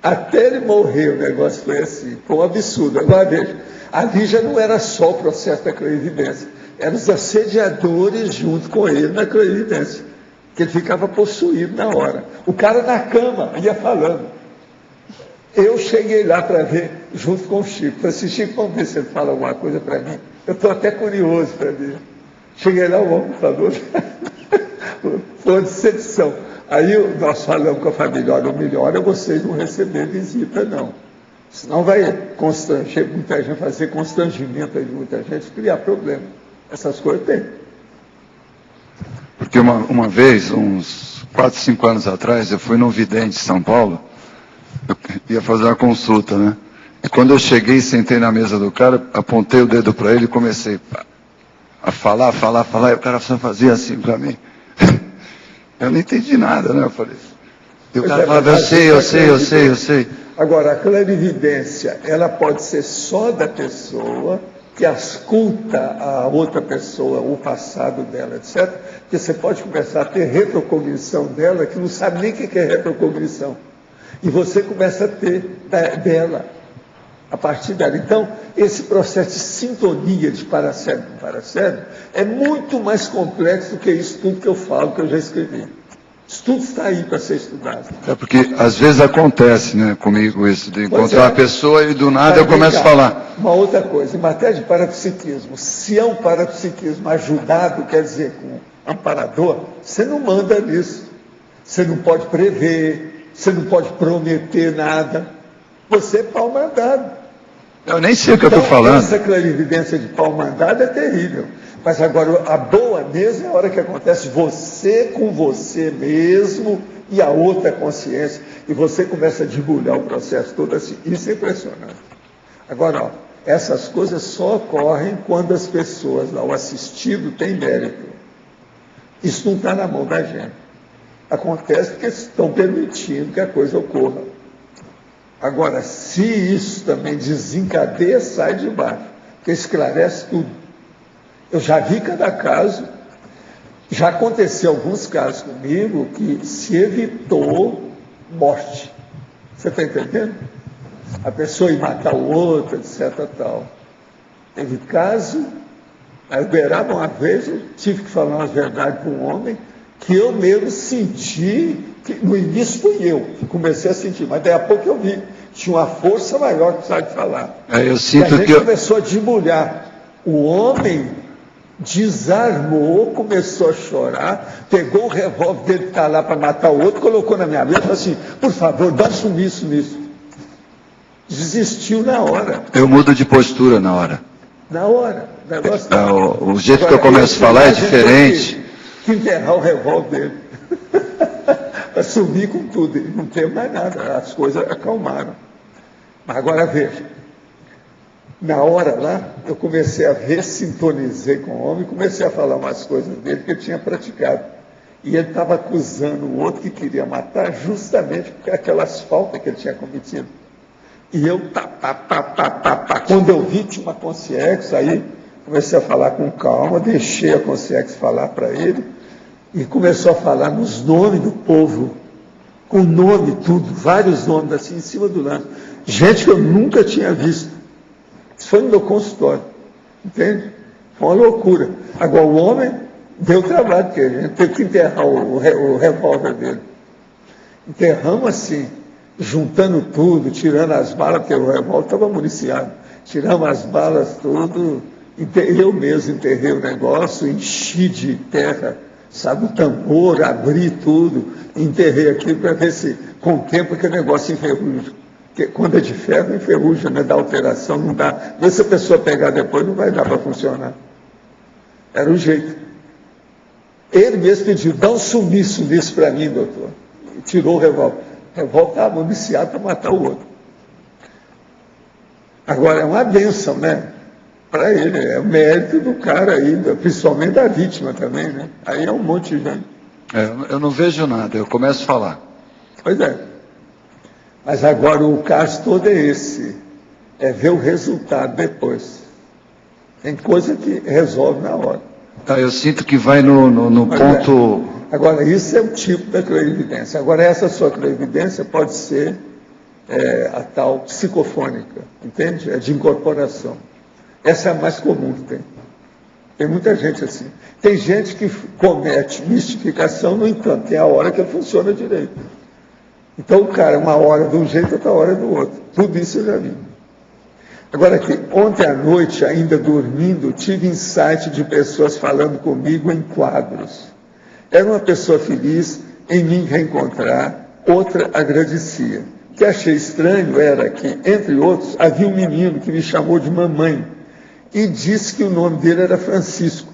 Até ele morrer, o negócio foi assim. Foi um absurdo. Agora, veja, ali já não era só o processo da clarividência. Eram os assediadores junto com ele na clarividência. Que ele ficava possuído na hora. O cara na cama ia falando. Eu cheguei lá para ver, junto com o Chico. Falei assim, Chico, vamos ver se ele fala alguma coisa para mim. Eu estou até curioso para ver. Cheguei lá, o homem falou. Foi uma decepção. Aí nós falamos com a família, olha, o melhor é vocês não receberem visita, não. Senão vai constranger muita gente, fazer constrangimento aí de muita gente, criar problema. Essas coisas tem. Porque uma vez, uns 4, 5 anos atrás, eu fui num vidente em São Paulo, eu ia fazer uma consulta, né? E quando eu cheguei, sentei na mesa do cara, apontei o dedo para ele e comecei a falar, e o cara fazia assim para mim. Eu não entendi nada, né? Eu falei. E o cara falava, eu sei. Agora, a clarividência, ela pode ser só da pessoa que ausculta a outra pessoa, o passado dela, etc. Porque você pode começar a ter retrocognição dela, que não sabe nem o que é retrocognição. E você começa a ter dela, a partir dela. Então, esse processo de sintonia de paracérebro com paracérebro é muito mais complexo do que isso tudo que eu falo, que eu já escrevi. Isso tudo está aí para ser estudado. É porque às vezes acontece, né, comigo isso, de encontrar uma pessoa e do nada eu começo a falar. Uma outra coisa, em matéria de parapsiquismo, se é um parapsiquismo ajudado, quer dizer, com amparador, você não manda nisso. Você não pode prever, você não pode prometer nada. Você é pau mandado. Eu nem sei o que eu estou falando. Essa clarividência de pau mandado é terrível. Mas agora, a boa mesmo é a hora que acontece você com você mesmo e a outra consciência. E você começa a debulhar o processo todo assim. Isso é impressionante. Agora, ó, essas coisas só ocorrem quando as pessoas, lá, o assistido tem mérito. Isso não está na mão da gente. Acontece porque estão permitindo que a coisa ocorra. Agora, se isso também desencadeia, sai de baixo, porque esclarece tudo. Eu já vi cada caso, já aconteceu alguns casos comigo que se evitou morte. Você está entendendo? A pessoa ia matar o outro, etc. Tal. Teve caso, aí Uberaba uma vez, eu tive que falar umas verdades para um homem, que eu mesmo senti, que no início fui eu que comecei a sentir, mas daí a pouco eu vi, tinha uma força maior que precisava de falar. Eu sinto e a gente que começou a debulhar. O homem desarmou, começou a chorar, pegou o revólver dele que está lá para matar o outro, colocou na minha mesa e falou assim, por favor, dá um sumiço nisso. Desistiu na hora. eu mudo de postura na hora. Na hora. O jeito que eu começo a falar é diferente. Que enterrar o revólver dele. Para sumir com tudo. Ele não tem mais nada. As coisas acalmaram. Mas agora veja. Na hora lá, eu comecei a ver, sintonizei com o homem, comecei a falar umas coisas dele que ele tinha praticado. E ele estava acusando o outro que queria matar justamente por aquelas faltas que ele tinha cometido. E eu, quando eu vi, tinha uma consciência, aí comecei a falar com calma, deixei a consciência falar para ele, e começou a falar nos nomes do povo, com nome, tudo, vários nomes, assim, em cima do lance. Gente que eu nunca tinha visto. Isso foi no meu consultório, entende? Foi uma loucura. Agora, o homem deu trabalho, porque a gente teve que enterrar o revólver dele. Enterramos assim, juntando tudo, tirando as balas, porque o revólver estava municiado. Tiramos as balas, tudo. Eu mesmo enterrei o negócio, enchi de terra, sabe, o tambor, abri tudo, enterrei aquilo para ver se, com o tempo, aquele negócio enferruja. Porque quando é de ferro, enferruja, né? Dá alteração, não dá. Mas se a pessoa pegar depois, não vai dar para funcionar. Era o jeito. Ele mesmo pediu, dá um sumiço nisso para mim, doutor. E tirou o revólver. O revólver estava municiado para matar o outro. Agora, é uma bênção, né? Para ele, é o mérito do cara ainda, principalmente da vítima também, né? Aí é um monte de gente. Eu não vejo nada, eu começo a falar. Pois é. Mas agora o caso todo é esse, é ver o resultado depois. Tem coisa que resolve na hora. Eu sinto que vai no ponto... Agora, isso é o tipo da clarividência. Agora, essa sua clarividência pode ser a tal psicofônica, entende? É de incorporação. Essa é a mais comum que tem. Tem muita gente assim. Tem gente que comete mistificação, no entanto, tem a hora que ele funciona direito. Então, o cara, uma hora de um jeito, outra hora do outro. Tudo isso eu já vi. Agora, aqui, ontem à noite, ainda dormindo, tive insight de pessoas falando comigo em quadros. Era uma pessoa feliz em me reencontrar, outra agradecia. O que achei estranho era que, entre outros, havia um menino que me chamou de mamãe e disse que o nome dele era Francisco.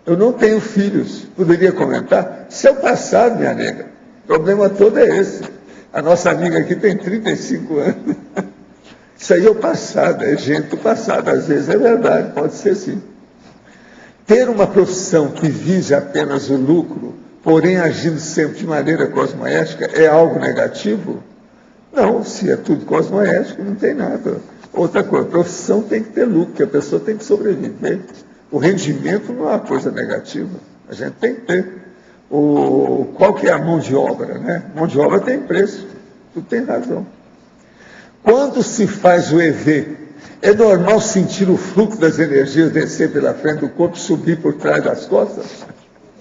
Eu não tenho filhos, poderia comentar? Isso é o passado, minha nega. O problema todo é esse. A nossa amiga aqui tem 35 anos. Isso aí é o passado, é gente do passado. Às vezes é verdade, pode ser sim. Ter uma profissão que vise apenas o lucro, porém agindo sempre de maneira cosmoética, é algo negativo? Não, se é tudo cosmoético, não tem nada. Outra coisa, a profissão tem que ter lucro, que a pessoa tem que sobreviver. O rendimento não é uma coisa negativa, a gente tem que ter. Qual que é a mão de obra, né? Mão de obra tem preço, tu tem razão. Quando se faz o EV, é normal sentir o fluxo das energias descer pela frente do corpo e subir por trás das costas?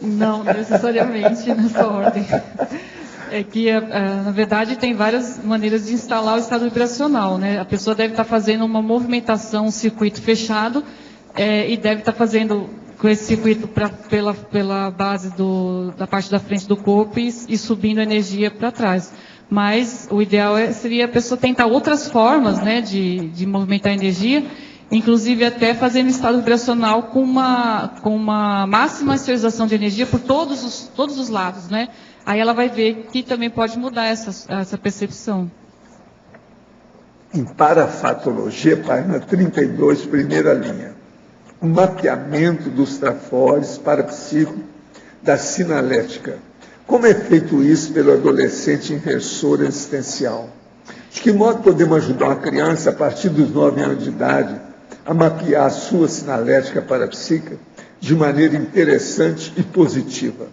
Não necessariamente nessa ordem. É que, na verdade, tem várias maneiras de instalar o estado vibracional, né? A pessoa deve estar fazendo uma movimentação, um circuito fechado, e deve estar fazendo com esse circuito pela base da parte da frente do corpo e subindo a energia para trás. Mas o ideal seria a pessoa tentar outras formas, né, de movimentar a energia, inclusive até fazendo o estado vibracional com uma máxima esterilização de energia por todos os lados, né? Aí ela vai ver que também pode mudar essa percepção. em parafatologia, página 32, primeira linha. O mapeamento dos trafores parapsíquicos da sinalética. Como é feito isso pelo adolescente inversor existencial? De que modo podemos ajudar uma criança a partir dos 9 anos de idade a mapear a sua sinalética parapsíquica de maneira interessante e positiva?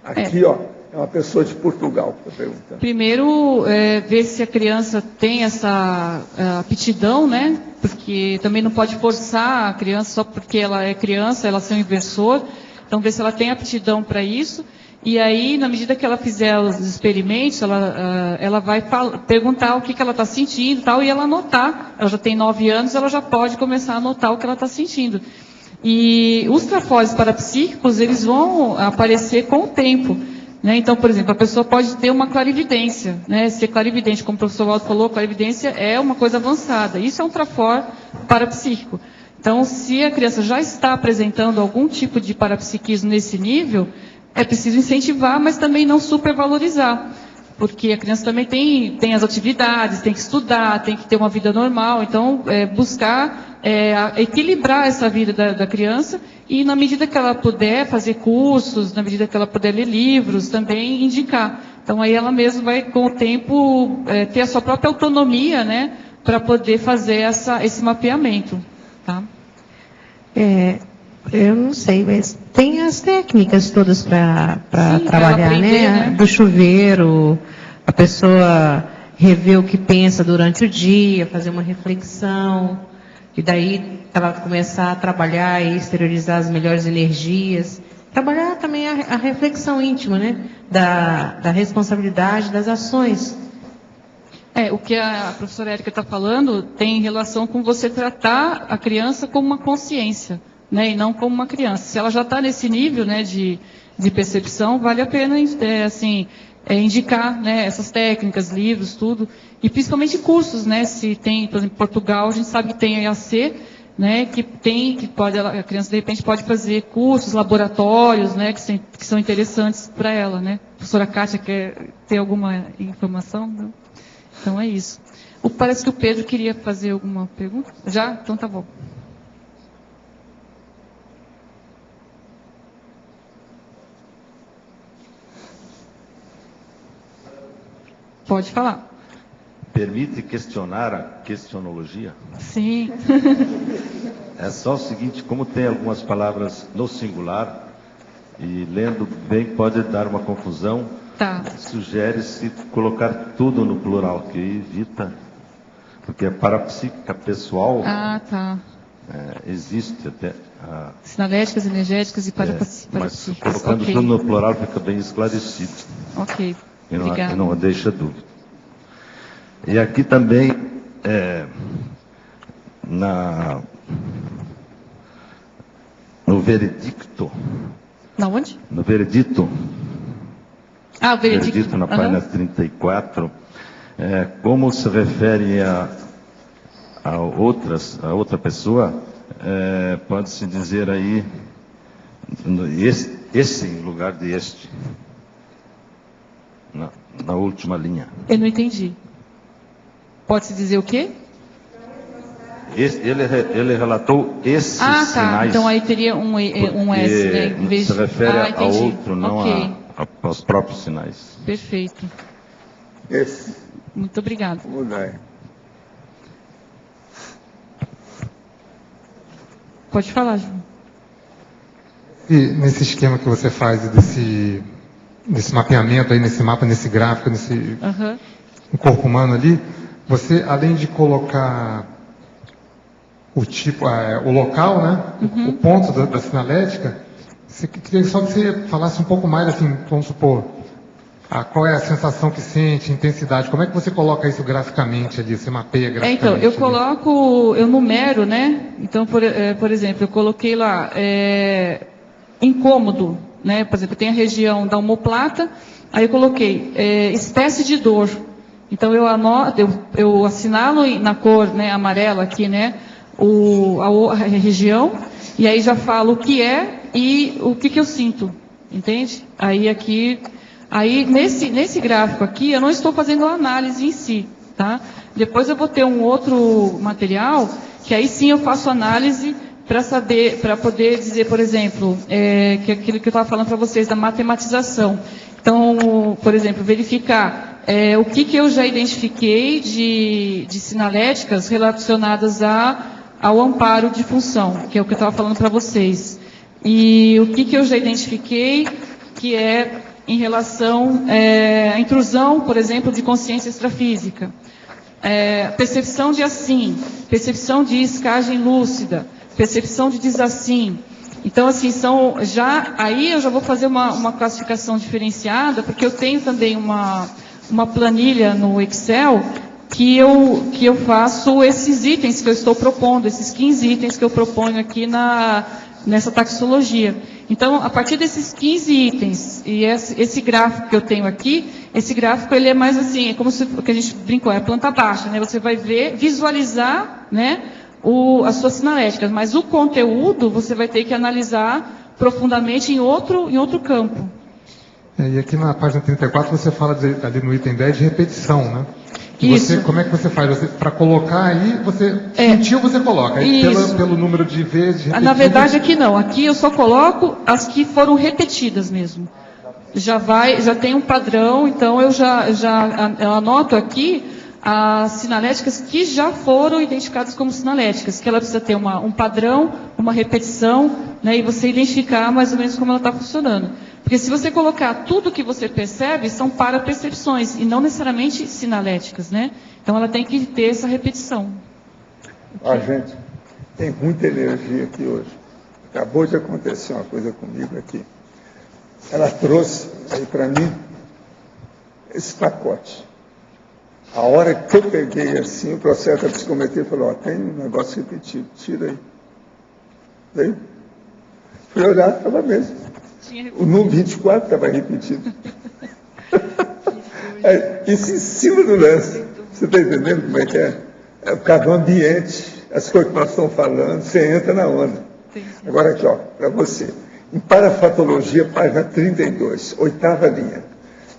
Aqui, ó, é uma pessoa de Portugal que está perguntando. Primeiro, ver se a criança tem essa aptidão, né? Porque também não pode forçar a criança só porque ela é criança, ela ser um inversor. Então, ver se ela tem aptidão para isso. E aí, na medida que ela fizer os experimentos, ela vai perguntar o que ela está sentindo e tal, e ela anotar. Ela já tem 9 anos, ela já pode começar a anotar o que ela está sentindo. E os trafores parapsíquicos, eles vão aparecer com o tempo. Né? Então, por exemplo, a pessoa pode ter uma clarividência. Né? Ser clarividente, como o professor Waldo falou, clarividência é uma coisa avançada. Isso é um trafor parapsíquico. Então, se a criança já está apresentando algum tipo de parapsiquismo nesse nível, é preciso incentivar, mas também não supervalorizar. Porque a criança também tem as atividades, tem que estudar, tem que ter uma vida normal. Então, buscar equilibrar essa vida da criança e, na medida que ela puder fazer cursos, na medida que ela puder ler livros, também indicar. Então, aí ela mesma vai, com o tempo, ter a sua própria autonomia, né, para poder fazer esse mapeamento. Tá? Eu não sei, mas tem as técnicas todas para trabalhar, aprender, né? Do chuveiro, a pessoa rever o que pensa durante o dia, fazer uma reflexão, e daí ela começar a trabalhar e exteriorizar as melhores energias. Trabalhar também a reflexão íntima, né? Da responsabilidade das ações. O que a professora Érica está falando tem relação com você tratar a criança como uma consciência, né, e não como uma criança. Se ela já está nesse nível, né, de percepção, vale a pena indicar, né, essas técnicas, livros, tudo, e principalmente cursos, né, se tem, por exemplo, Portugal, a gente sabe que tem a EAC, né, a criança de repente pode fazer cursos, laboratórios, né, que são interessantes para ela, né. A professora Kátia quer ter alguma informação? Não? Então é isso. Parece que o Pedro queria fazer alguma pergunta. Já? Então tá bom. Pode falar. Permite questionar a questionologia? Sim. É só o seguinte, como tem algumas palavras no singular, e lendo bem pode dar uma confusão, sugere-se colocar tudo no plural, que evita, porque a parapsíquica pessoal existe até. Sinaléticas, energéticas e parapsíquicas. Mas colocando tudo no plural fica bem esclarecido. Ok. E não deixa dúvida. E aqui também, no veredicto. Na onde? No veredito. O veredicto. Veredito na página 34. Como se refere a outra pessoa, pode-se dizer aí, esse em lugar de este. Na última linha. Eu não entendi. Pode-se dizer o quê? Ele relatou esses sinais. Então aí teria um S, né? Em vez se refere ao entendi. outro, não aos próprios sinais. Perfeito. Esse. Muito obrigada. Vamos lá. Pode falar, João. E nesse esquema que você faz desse mapeamento aí, nesse mapa, nesse gráfico, no corpo humano ali, você, além de colocar o tipo, o local, né, o ponto da sinalética, queria só que você falasse um pouco mais, assim, vamos supor, qual é a sensação que sente, intensidade, como é que você coloca isso graficamente ali, você mapeia graficamente? Então, eu numero, né, então, por exemplo, eu coloquei lá, incômodo, né? Por exemplo, tem a região da omoplata, aí eu coloquei espécie de dor. Então eu assinalo na cor, né, amarela aqui, né, a região, e aí já falo o que é e o que eu sinto, entende? Aí nesse gráfico aqui eu não estou fazendo a análise em si, tá? Depois eu vou ter um outro material, que aí sim eu faço análise para saber, para poder dizer, por exemplo, que aquilo que eu estava falando para vocês, da matematização. Então, por exemplo, verificar o que eu já identifiquei de sinaléticas relacionadas ao amparo de função, que é o que eu estava falando para vocês. E o que eu já identifiquei que é em relação à intrusão, por exemplo, de consciência extrafísica. Percepção de assim, percepção de escagem lúcida, percepção de desassim. Então, assim, aí eu já vou fazer uma classificação diferenciada, porque eu tenho também uma planilha no Excel que eu faço esses itens que eu estou propondo, esses 15 itens que eu proponho aqui nessa taxologia. Então, a partir desses 15 itens, e esse gráfico que eu tenho aqui, esse gráfico ele é mais assim, é como se o que a gente brincou, é planta baixa, né? Você vai visualizar, né, as suas sinaléticas, mas o conteúdo você vai ter que analisar profundamente em outro campo. E aqui na página 34 você fala ali no item 10 de repetição, né? Isso. Como é que você faz? Para colocar aí, você sentiu, você coloca. Aí pelo número de vezes repetidas. Na verdade, aqui não. Aqui eu só coloco as que foram repetidas mesmo. Já tem um padrão, então eu anoto aqui as sinaléticas que já foram identificadas como sinaléticas, que ela precisa ter um padrão, uma repetição, né, e você identificar mais ou menos como ela está funcionando. Porque se você colocar tudo que você percebe, são para-percepções, e não necessariamente sinaléticas, né? Então ela tem que ter essa repetição. Gente, tem muita energia aqui hoje. Acabou de acontecer uma coisa comigo aqui. Ela trouxe aí para mim esse pacote. A hora que eu peguei assim, o processo da psicometria falou, tem um negócio repetido, tira aí. Veio. Fui olhar, estava mesmo. O número 24 estava repetido. Isso em cima do lance. Você está entendendo como é que é? É por causa do ambiente, as coisas que nós estamos falando, você entra na onda. Agora aqui, para você. Em Parafatologia, página 32, 8ª linha.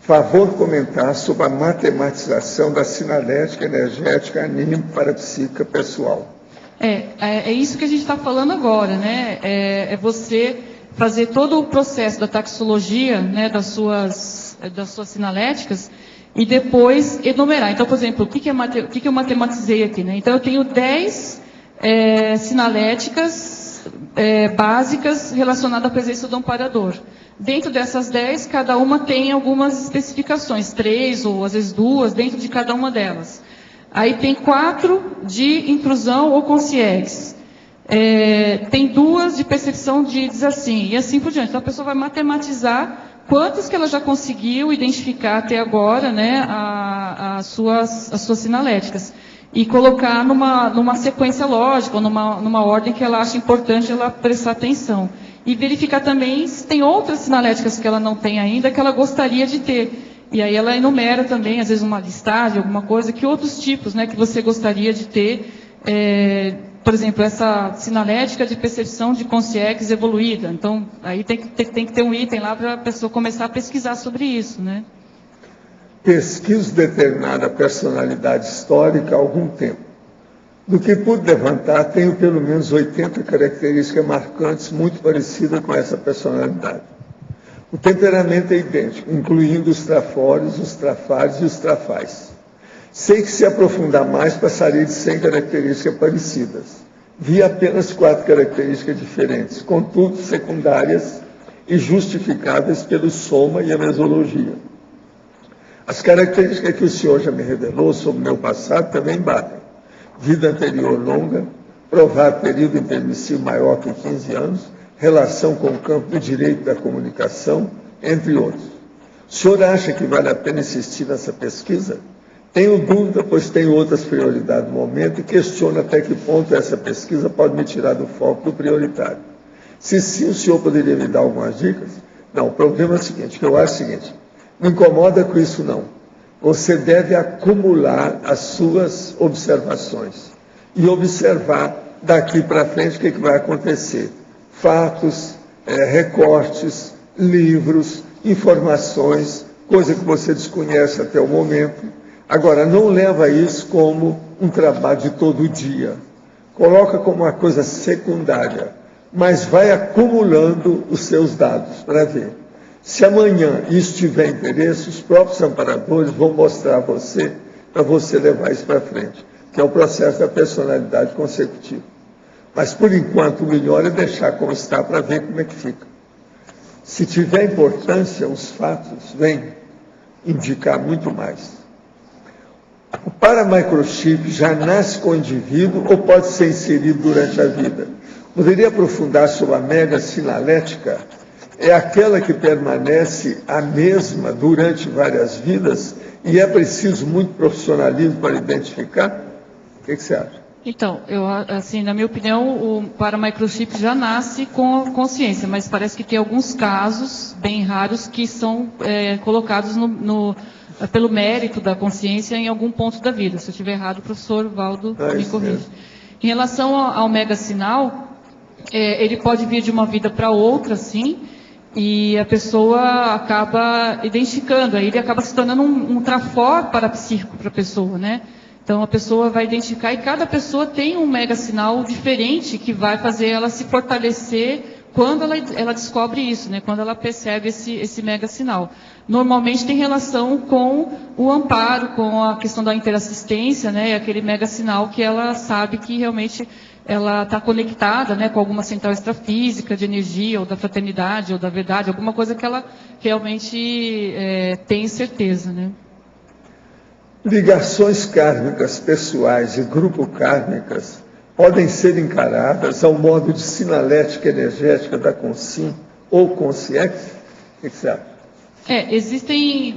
Favor comentar sobre a matematização da sinalética energética anímica parapsíquica pessoal. É isso que a gente está falando agora, né? É você fazer todo o processo da taxologia, né, das suas sinaléticas, e depois enumerar. Então, por exemplo, o que eu matematizei aqui, né? Então, eu tenho 10 sinaléticas básicas relacionadas à presença do amparador. Dentro dessas 10, cada uma tem algumas especificações, 3 ou às vezes 2, dentro de cada uma delas. Aí tem 4 de intrusão ou consciex. Tem 2 de percepção de desassim, e assim por diante. Então a pessoa vai matematizar quantas que ela já conseguiu identificar até agora, né, as suas sinaléticas, e colocar numa sequência lógica, ou numa ordem que ela acha importante ela prestar atenção. E verificar também se tem outras sinaléticas que ela não tem ainda, que ela gostaria de ter. E aí ela enumera também, às vezes, uma listagem, alguma coisa, que outros tipos, né, que você gostaria de ter. Por exemplo, essa sinalética de percepção de consciex evoluída. Então, aí tem que ter um item lá para a pessoa começar a pesquisar sobre isso, né? Pesquiso determinada personalidade histórica há algum tempo. Do que pude levantar, tenho pelo menos 80 características marcantes muito parecidas com essa personalidade. O temperamento é idêntico, incluindo os trafores, os trafares e os trafais. Sei que se aprofundar mais, passaria de 100 características parecidas. Vi apenas 4 características diferentes, contudo secundárias e justificáveis pelo soma e a mesologia. As características que o senhor já me revelou sobre o meu passado também batem. Vida anterior longa, provável período intermissivo maior que 15 anos, relação com o campo do direito da comunicação, entre outros. O senhor acha que vale a pena insistir nessa pesquisa? Tenho dúvida, pois tenho outras prioridades no momento e questiono até que ponto essa pesquisa pode me tirar do foco do prioritário. Se sim, o senhor poderia me dar algumas dicas? Não, o problema é o seguinte, que eu acho o seguinte, não incomoda com isso não. Você deve acumular as suas observações e observar daqui para frente o que vai acontecer. Fatos, recortes, livros, informações, coisa que você desconhece até o momento. Agora, não leva isso como um trabalho de todo dia. Coloca como uma coisa secundária, mas vai acumulando os seus dados para ver. Se amanhã isso tiver interesse, os próprios amparadores vão mostrar a você, para você levar isso para frente, que é o processo da personalidade consecutiva. Mas, por enquanto, o melhor é deixar como está para ver como é que fica. Se tiver importância, os fatos vêm indicar muito mais. O paramicrochip já nasce com o indivíduo ou pode ser inserido durante a vida? Poderia aprofundar sobre a mega sinalética? É aquela que permanece a mesma durante várias vidas e é preciso muito profissionalismo para identificar? O que você acha? Então, assim, na minha opinião, o paramicrochip já nasce com a consciência, mas parece que tem alguns casos bem raros que são colocados pelo mérito da consciência em algum ponto da vida. Se eu estiver errado, o professor Valdo me corrige. Em relação ao mega sinal, ele pode vir de uma vida para outra, sim, e a pessoa acaba identificando, aí ele acaba se tornando um trafor parapsíquico para a pessoa, né? Então a pessoa vai identificar e cada pessoa tem um mega sinal diferente que vai fazer ela se fortalecer quando ela descobre isso, né? Quando ela percebe esse mega sinal. Normalmente tem relação com o amparo, com a questão da interassistência, né? Aquele mega sinal que ela sabe que realmente ela está conectada, né, com alguma central extrafísica de energia, ou da fraternidade, ou da verdade, alguma coisa que ela realmente tem certeza, né? Ligações kármicas pessoais e grupo kármicas podem ser encaradas ao modo de sinalética energética da Consim ou Consciex? O que você acha?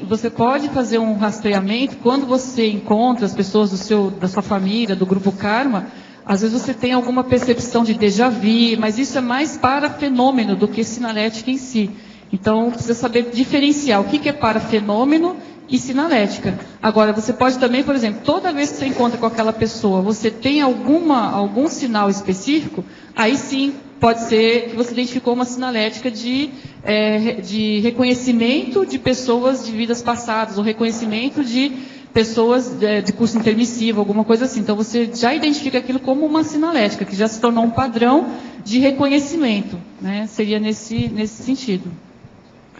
Você pode fazer um rastreamento quando você encontra as pessoas da sua família, do grupo Karma. Às vezes você tem alguma percepção de déjà vu, mas isso é mais para fenômeno do que sinalética em si. Então, precisa saber diferenciar o que é para fenômeno e sinalética. Agora, você pode também, por exemplo, toda vez que você encontra com aquela pessoa, você tem algum sinal específico, aí sim pode ser que você identificou uma sinalética de reconhecimento de pessoas de vidas passadas, ou reconhecimento de pessoas de curso intermissivo, alguma coisa assim. Então, você já identifica aquilo como uma sinalética, que já se tornou um padrão de reconhecimento, né? Seria nesse sentido.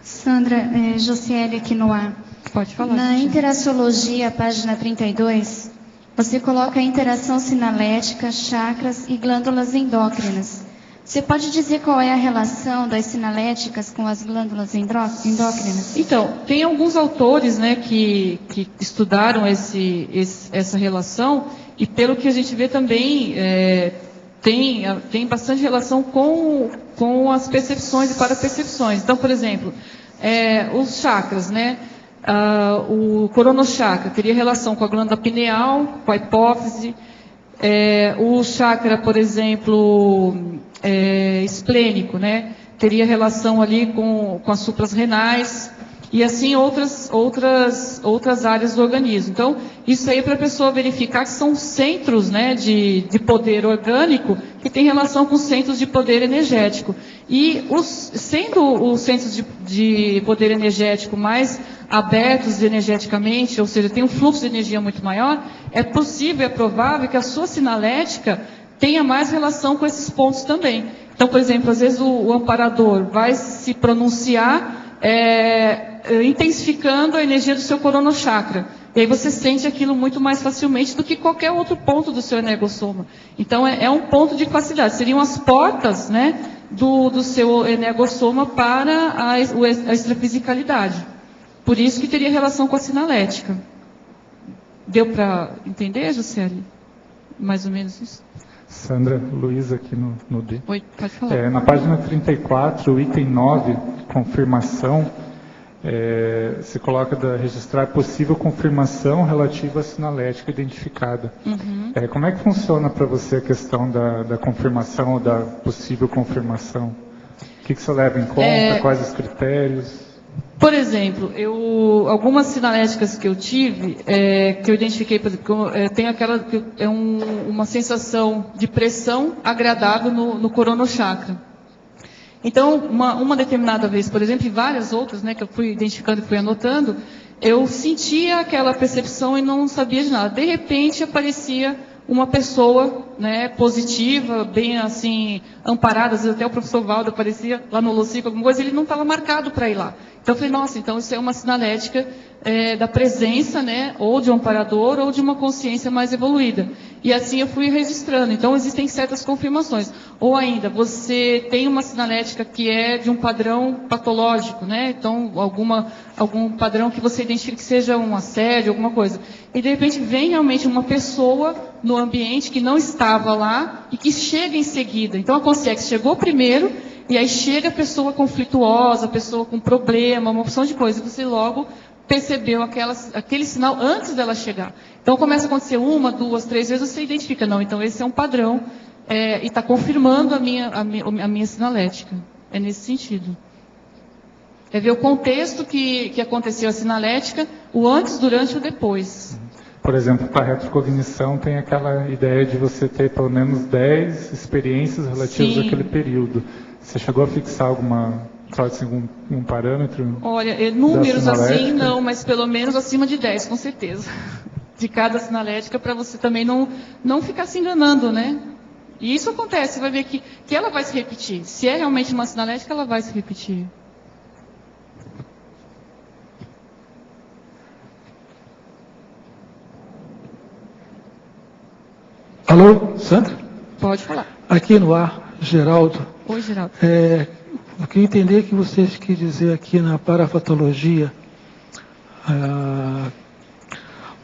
Sandra, Josiele aqui no ar. Pode falar. Na Interaciologia, página 32, você coloca a interação sinalética, chakras e glândulas endócrinas. Você pode dizer qual é a relação das sinaléticas com as glândulas endócrinas? Então, tem alguns autores, né, que estudaram essa relação, e pelo que a gente vê também, tem bastante relação com as percepções e parapercepções. Então, por exemplo, os chakras, né? O coronochakra teria relação com a glândula pineal, com a hipófise. O chakra, por exemplo, esplênico, né? Teria relação ali com as supras renais e assim outras áreas do organismo. Então, isso aí é para a pessoa verificar que são centros, né, de poder orgânico que tem relação com centros de poder energético. E sendo os centros de poder energético mais abertos energeticamente, ou seja, tem um fluxo de energia muito maior, é possível, é provável que a sua sinalética tenha mais relação com esses pontos também. Então, por exemplo, às vezes o amparador vai se pronunciar intensificando a energia do seu coronochakra. E aí você sente aquilo muito mais facilmente do que qualquer outro ponto do seu energossoma. Então, é um ponto de facilidade. Seriam as portas, né, do seu energossoma para a extrafisicalidade. Por isso que teria relação com a sinalética. Deu para entender, Josiele? Mais ou menos isso? Sandra, Luiz aqui no D. Oi, pode falar. Na página 34, o item 9, confirmação, se coloca registrar possível confirmação relativa à sinalética identificada. Uhum. Como é que funciona para você a questão da confirmação ou da possível confirmação? O que você leva em conta? Quais os critérios? Por exemplo, algumas sinaléticas que eu tive, que eu identifiquei, por exemplo, tem aquela que uma sensação de pressão agradável no coronochakra. Então, uma determinada vez, por exemplo, e várias outras, né, que eu fui identificando e fui anotando, eu sentia aquela percepção e não sabia de nada. De repente aparecia uma pessoa, né, positiva, bem assim, amparada, às vezes até o professor Valdo aparecia lá no Locico, alguma coisa, ele não estava marcado para ir lá. Então eu falei, nossa, então isso é uma sinalética da presença, né, ou de um amparador ou de uma consciência mais evoluída. E assim eu fui registrando. Então existem certas confirmações. Ou ainda, você tem uma sinalética que é de um padrão patológico, né? Então algum padrão que você identifique que seja um assédio, alguma coisa. E de repente vem realmente uma pessoa no ambiente que não estava lá e que chega em seguida. Então a consciência chegou primeiro e aí chega a pessoa conflituosa, a pessoa com problema, uma opção de coisa. E você logo percebeu aquele sinal antes dela chegar. Então começa a acontecer 1, 2, 3 vezes, você identifica, não, então esse é um padrão e está confirmando a minha sinalética. É nesse sentido. É ver o contexto que aconteceu a sinalética, o antes, durante e o depois. Por exemplo, para a retrocognição tem aquela ideia de você ter pelo menos 10 experiências relativas Sim. àquele período. Você chegou a fixar algum parâmetro? Olha, números assim não, mas pelo menos acima de 10, com certeza. De cada sinalética, para você também não ficar se enganando, né? E isso acontece, você vai ver que ela vai se repetir. Se é realmente uma sinalética, ela vai se repetir. Alô, Sandra? Pode falar. Aqui no ar, Geraldo. Oi, Geraldo. Eu queria entender que você quis dizer aqui na parafatologia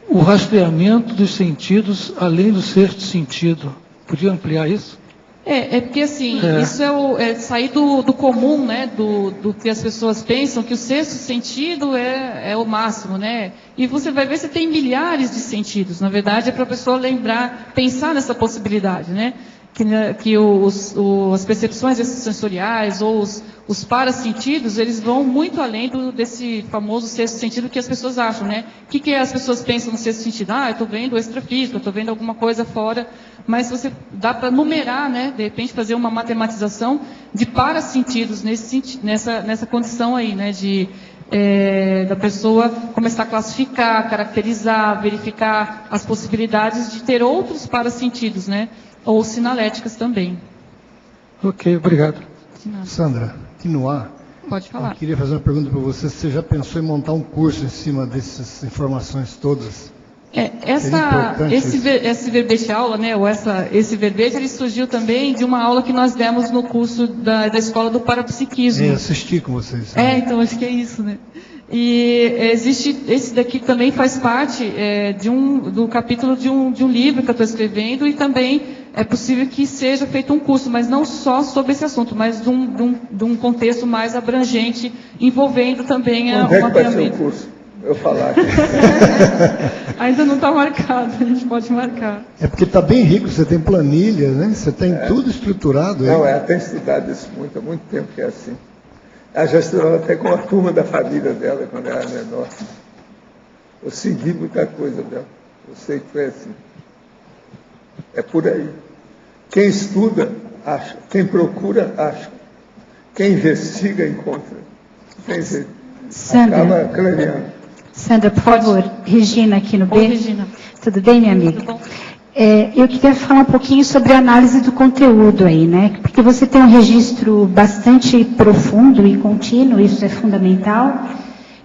o rastreamento dos sentidos além do sexto sentido. Podia ampliar isso? É porque assim, isso é sair do comum, né, do que as pessoas pensam, que o sexto sentido é o máximo, né? E você vai ver que tem milhares de sentidos. Na verdade, é para a pessoa lembrar, pensar nessa possibilidade, né? Que as percepções sensoriais ou os parasentidos, eles vão muito além desse famoso sexto sentido que as pessoas acham, né? O que as pessoas pensam no sexto sentido? Eu estou vendo o extrafísico, eu estou vendo alguma coisa fora, mas você dá para numerar, né? De repente fazer uma matematização de parasentidos nessa condição aí, né? Da pessoa começar a classificar, caracterizar, verificar as possibilidades de ter outros parasentidos, né? Ou sinaléticas também. Ok, obrigado. Sandra, aqui no ar. Pode falar. Eu queria fazer uma pergunta para você. Você já pensou em montar um curso em cima dessas informações todas? Esse verbete aula, né, ou esse verbete, ele surgiu também de uma aula que nós demos no curso da Escola do Parapsiquismo. Assisti com vocês. Então acho que é isso, né? E esse daqui também faz parte do capítulo de um livro que eu estou escrevendo, e também é possível que seja feito um curso, mas não só sobre esse assunto, mas de um contexto mais abrangente, envolvendo também o mapeamento. Quando é que vai ser o curso? Eu falar aqui. Ainda não está marcado, a gente pode marcar. É porque está bem rico, você tem planilha, né? Você tem tudo estruturado. Não, ela tem estudado isso há muito tempo que é assim. Ela já estudou até com a turma da família dela, quando ela era menor. Eu segui muita coisa dela. Eu sei que foi assim. É por aí. Quem estuda, acha. Quem procura, acha. Quem investiga, encontra. Quem vê, acaba clareando. Sandra, por favor. Regina, aqui no B. Oi, Regina. Tudo bem, minha amiga? Tudo bom? Eu queria falar um pouquinho sobre a análise do conteúdo aí, né? Porque você tem um registro bastante profundo e contínuo, isso é fundamental.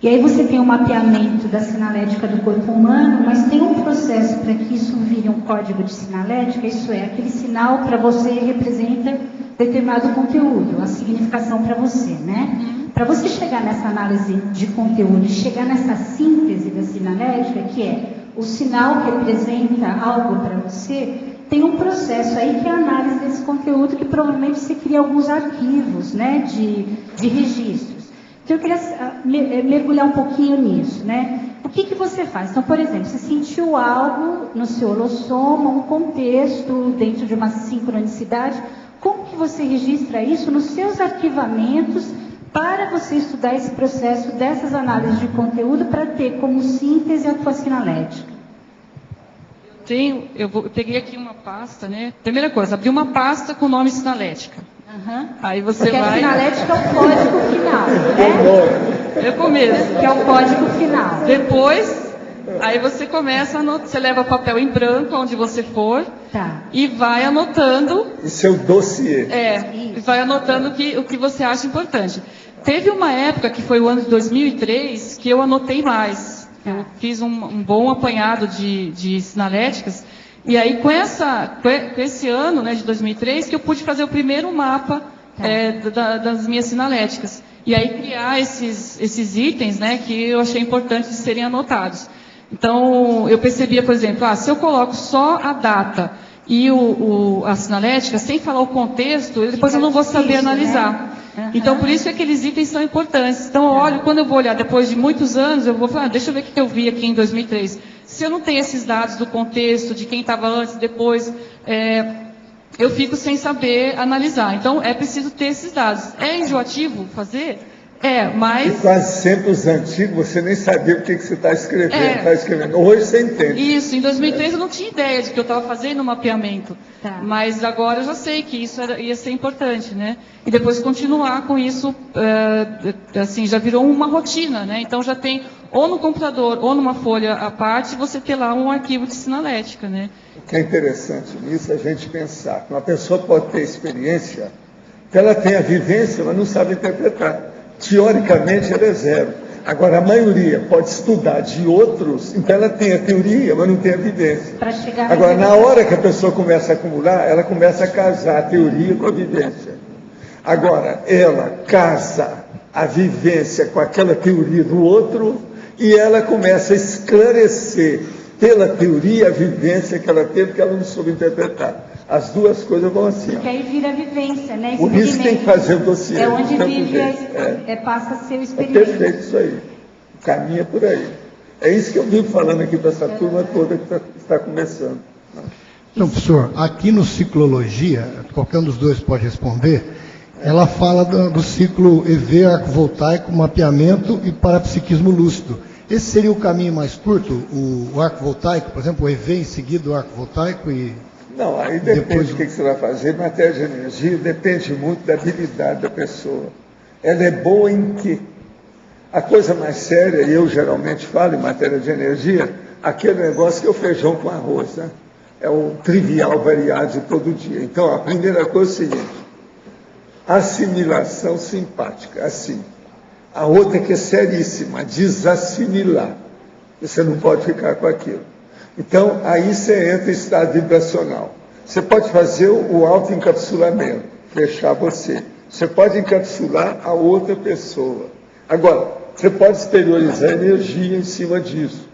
E aí você tem um mapeamento da sinalética do corpo humano, mas tem um processo para que isso vire um código de sinalética, isso é, aquele sinal para você representa determinado conteúdo, a significação para você, né? Para você chegar nessa análise de conteúdo e chegar nessa síntese da sinalética, que é o sinal representa algo para você, tem um processo aí que é a análise desse conteúdo, que provavelmente você cria alguns arquivos, né, de registros. Então eu queria mergulhar um pouquinho nisso, né? O que você faz? Então, por exemplo, você sentiu algo no seu holossoma, um contexto dentro de uma sincronicidade, como que você registra isso nos seus arquivamentos para você estudar esse processo dessas análises de conteúdo para ter como síntese a tua sinalética? Eu peguei aqui uma pasta, né? Primeira coisa, abri uma pasta com o nome sinalética. Aí você Porque vai... a sinalética é o código final, né? É o começo. Que é o código final. Depois, aí você começa a anotar, você leva papel em branco, onde você for, e vai anotando. Isso é o dossiê. E vai anotando o que você acha importante. Teve uma época, que foi o ano de 2003, que eu anotei mais. Eu fiz um bom apanhado de sinaléticas, e aí com esse ano, né, de 2003, que eu pude fazer o primeiro mapa das minhas sinaléticas. E aí criar esses itens, né, que eu achei importante de serem anotados. Então, eu percebia, por exemplo, se eu coloco só a data e a sinalética, sem falar o contexto, depois eu não vou saber analisar. Né? Então, por isso que aqueles itens são importantes. Então, olha, quando eu vou olhar depois de muitos anos, eu vou falar, deixa eu ver o que eu vi aqui em 2003. Se eu não tenho esses dados do contexto, de quem estava antes, depois, eu fico sem saber analisar. Então, é preciso ter esses dados. É enjoativo fazer? Mas... E quase sempre os antigos, você nem sabia o que você está escrevendo. Hoje você entende. Isso, em 2003 eu não tinha ideia de que eu estava fazendo um mapeamento. Mas agora eu já sei que isso ia ser importante, né? E depois continuar com isso, assim, já virou uma rotina, né? Então já tem, ou no computador, ou numa folha à parte, você ter lá um arquivo de sinalética, né? O que é interessante nisso é a gente pensar que uma pessoa pode ter experiência, que ela tem a vivência, mas não sabe interpretar. Teoricamente, ela é zero. Agora, a maioria pode estudar de outros, então ela tem a teoria, mas não tem a vivência. Agora, na hora que a pessoa começa a acumular, ela começa a casar a teoria com a vivência. Agora, ela casa a vivência com aquela teoria do outro e ela começa a esclarecer pela teoria a vivência que ela teve, que ela não soube interpretar. As duas coisas vão assim. Porque aí vira vivência, né? Por isso tem que fazer o dossiê. É onde vive, passa a ser o experiência. É perfeito isso aí. Caminha por aí. É isso que eu vivo falando aqui para essa turma toda que está começando. Então, professor, aqui no Ciclologia, qualquer um dos dois pode responder, ela fala do ciclo EV arco-voltaico, mapeamento e parapsiquismo lúcido. Esse seria o caminho mais curto, o arco-voltaico, por exemplo, o EV em seguida o arco-voltaico e... Não, aí depende do que você vai fazer. Matéria de energia depende muito da habilidade da pessoa. Ela é boa em quê? A coisa mais séria, e eu geralmente falo em matéria de energia, aquele negócio que é o feijão com arroz, né? É o trivial variado de todo dia. Então, a primeira coisa é o seguinte, assimilação simpática, assim. A outra que é seríssima, desassimilar. Você não pode ficar com aquilo. Então, aí você entra em estado vibracional. Você pode fazer o autoencapsulamento, fechar você. Você pode encapsular a outra pessoa. Agora, você pode exteriorizar energia em cima disso.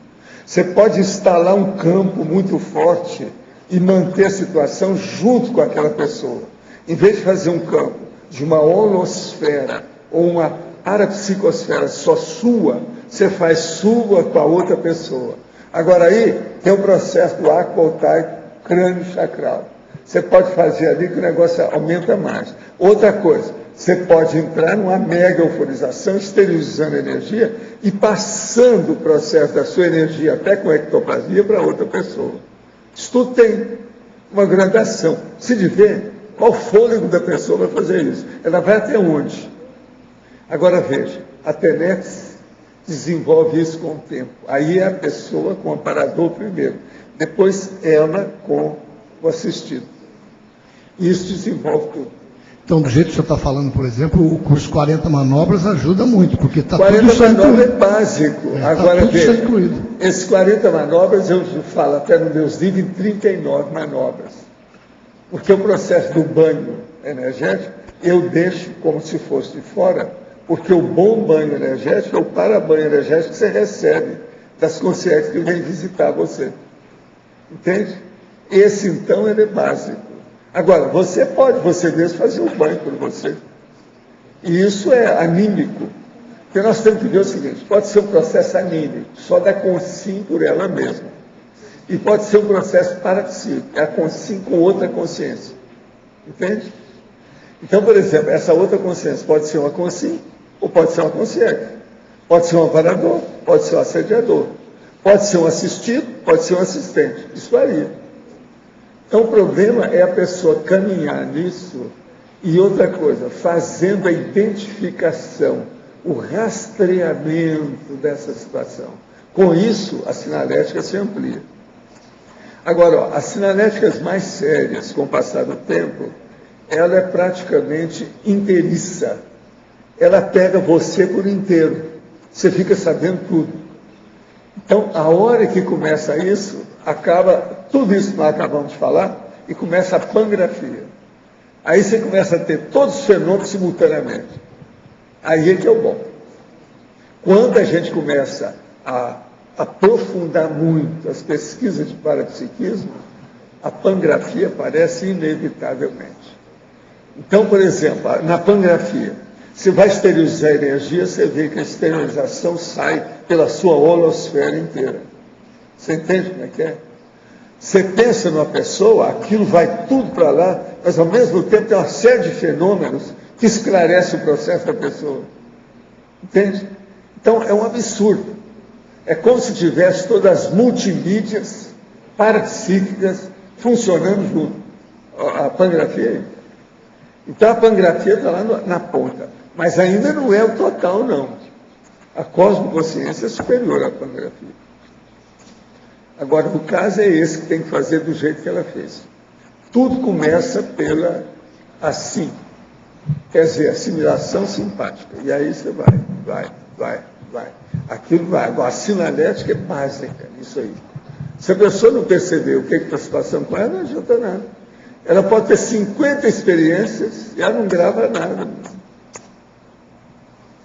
Você pode instalar um campo muito forte e manter a situação junto com aquela pessoa. Em vez de fazer um campo de uma holosfera ou uma parapsicosfera só sua, você faz sua com a outra pessoa. Agora aí tem o processo do arco voltaico crânio chacral. Você pode fazer ali que o negócio aumenta mais. Outra coisa, você pode entrar numa mega euforização, esterilizando a energia e passando o processo da sua energia até com ectoplasmia para outra pessoa. Isso tudo tem uma gradação. Se de ver, qual fôlego da pessoa vai fazer isso? Ela vai até onde? Agora veja, a TENEPS desenvolve isso com o tempo. Aí é a pessoa com o amparador primeiro, depois ela com o assistido. Isso desenvolve tudo. Então, do jeito que você está falando, por exemplo, o curso 40 manobras ajuda muito, porque está tudo 40 sendo manobras é básico. Agora, tudo veja, incluído. esses 40 manobras, eu falo até nos meus livros, em 39 manobras. Porque o processo do banho energético, eu deixo como se fosse de fora, porque o bom banho energético é o para-banho energético que você recebe das consciências que vêm visitar você. Entende? Esse, então, ele é básico. Agora, você pode, você mesmo, fazer o banho por você. E isso é anímico. Porque nós temos que ver o seguinte, pode ser um processo anímico, só da consciência por ela mesma. E pode ser um processo parapsíquico, é a consciência com outra consciência. Entende? Então, por exemplo, essa outra consciência pode ser uma consciência ou pode ser uma consciência. Pode ser um amparador, pode ser um assediador. Pode ser um assistido, pode ser um assistente. Isso varia. Então, o problema é a pessoa caminhar nisso e outra coisa, fazendo a identificação, o rastreamento dessa situação. Com isso, a sinalética se amplia. Agora, ó, as sinaléticas mais sérias, com o passar do tempo, ela é praticamente inteiriça. Ela pega você por inteiro. Você fica sabendo tudo. Então, a hora que começa isso, acaba tudo isso que nós acabamos de falar, e começa a pangrafia. Aí você começa a ter todos os fenômenos simultaneamente. Aí é que é o bom. Quando a gente começa a aprofundar muito as pesquisas de parapsiquismo, a pangrafia aparece inevitavelmente. Então, por exemplo, na pangrafia, você vai esterilizar a energia, você vê que a esterilização sai pela sua holosfera inteira. Você entende como é que é? Você pensa numa pessoa, aquilo vai tudo para lá, mas ao mesmo tempo tem uma série de fenômenos que esclarecem o processo da pessoa. Entende? Então, é um absurdo. É como se tivesse todas as multimídias parapsíquicas funcionando junto. A pangrafia aí. Então, a pangrafia está lá na ponta. Mas ainda não é o total, não. A cosmoconsciência é superior à pangrafia. Agora, o caso é esse que tem que fazer do jeito que ela fez. Tudo começa pela assim. Quer dizer, assimilação simpática. E aí você vai. Aquilo vai. Agora, a sinalética é básica nisso aí. Se a pessoa não perceber o que está se passando com ela, não adianta nada. Ela pode ter 50 experiências e ela não grava nada.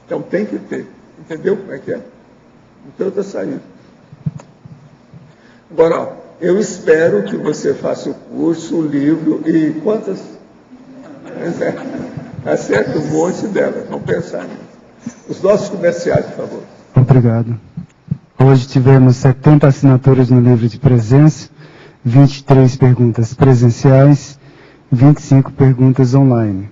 Então tem que ter. Entendeu como é que é? Não tem outra saída. Agora, ó, eu espero que você faça o curso, o livro e quantas? Acerta um monte delas, vamos pensar nisso. Os nossos comerciais, por favor. Obrigado. Hoje tivemos 70 assinaturas no livro de presença, 23 perguntas presenciais, 25 perguntas online.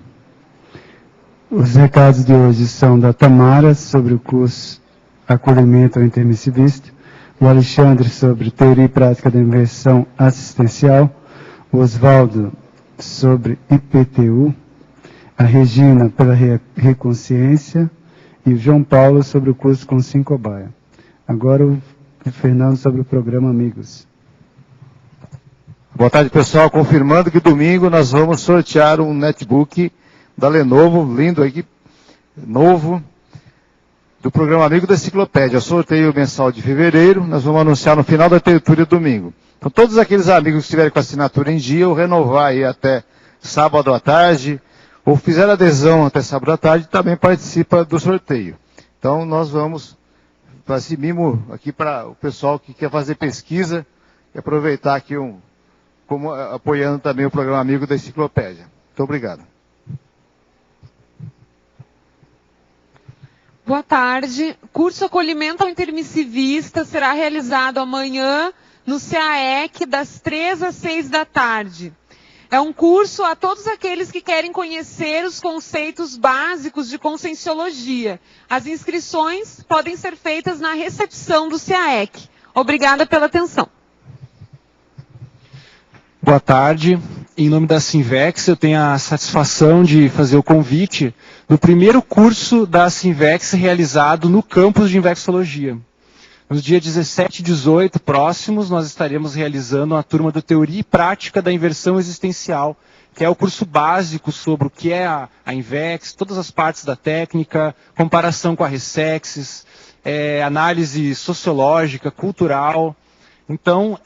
Os recados de hoje são da Tamara, sobre o curso Acolhimento ao Intermissivista, o Alexandre, sobre Teoria e Prática da Inversão Assistencial, o Oswaldo, sobre IPTU, a Regina, pela Reconsciência, e o João Paulo, sobre o curso com 5 Cobaia. Agora o Fernando, sobre o programa Amigos. Boa tarde, pessoal. Confirmando que domingo nós vamos sortear um netbook da Lenovo, lindo aqui, novo, do programa Amigo da Enciclopédia. Eu sorteio mensal de fevereiro, nós vamos anunciar no final da tertúlia domingo. Então, todos aqueles amigos que estiverem com a assinatura em dia, ou renovar aí até sábado à tarde, ou fizer adesão até sábado à tarde, também participa do sorteio. Então, nós vamos fazer esse mimo aqui para o pessoal que quer fazer pesquisa e aproveitar aqui como apoiando também o programa Amigo da Enciclopédia. Muito obrigado. Boa tarde. Curso Acolhimento ao Intermissivista será realizado amanhã no CAEC, das 3 às 6 da tarde. É um curso a todos aqueles que querem conhecer os conceitos básicos de Conscienciologia. As inscrições podem ser feitas na recepção do CAEC. Obrigada pela atenção. Boa tarde. Em nome da Sinvex, eu tenho a satisfação de fazer o convite do primeiro curso da Sinvex realizado no campus de Invexologia. No dia 17 e 18 próximos, nós estaremos realizando uma turma da Teoria e Prática da Inversão Existencial, que é o curso básico sobre o que é a Invex, todas as partes da técnica, comparação com a Ressexes, análise sociológica, cultural. Então,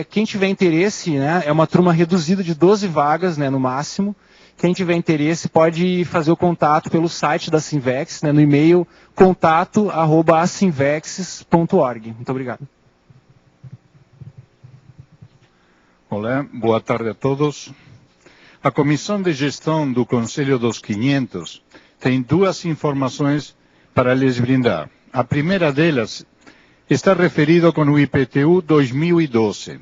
quem tiver interesse, né, é uma turma reduzida de 12 vagas, né, no máximo. Quem tiver interesse pode fazer o contato pelo site da Sinvex, né, no e-mail contato@asinvexes.org. Muito obrigado. Olá, boa tarde a todos. A Comissão de Gestão do Conselho dos 500 tem duas informações para lhes brindar. A primeira delas está referida com o IPTU 2012.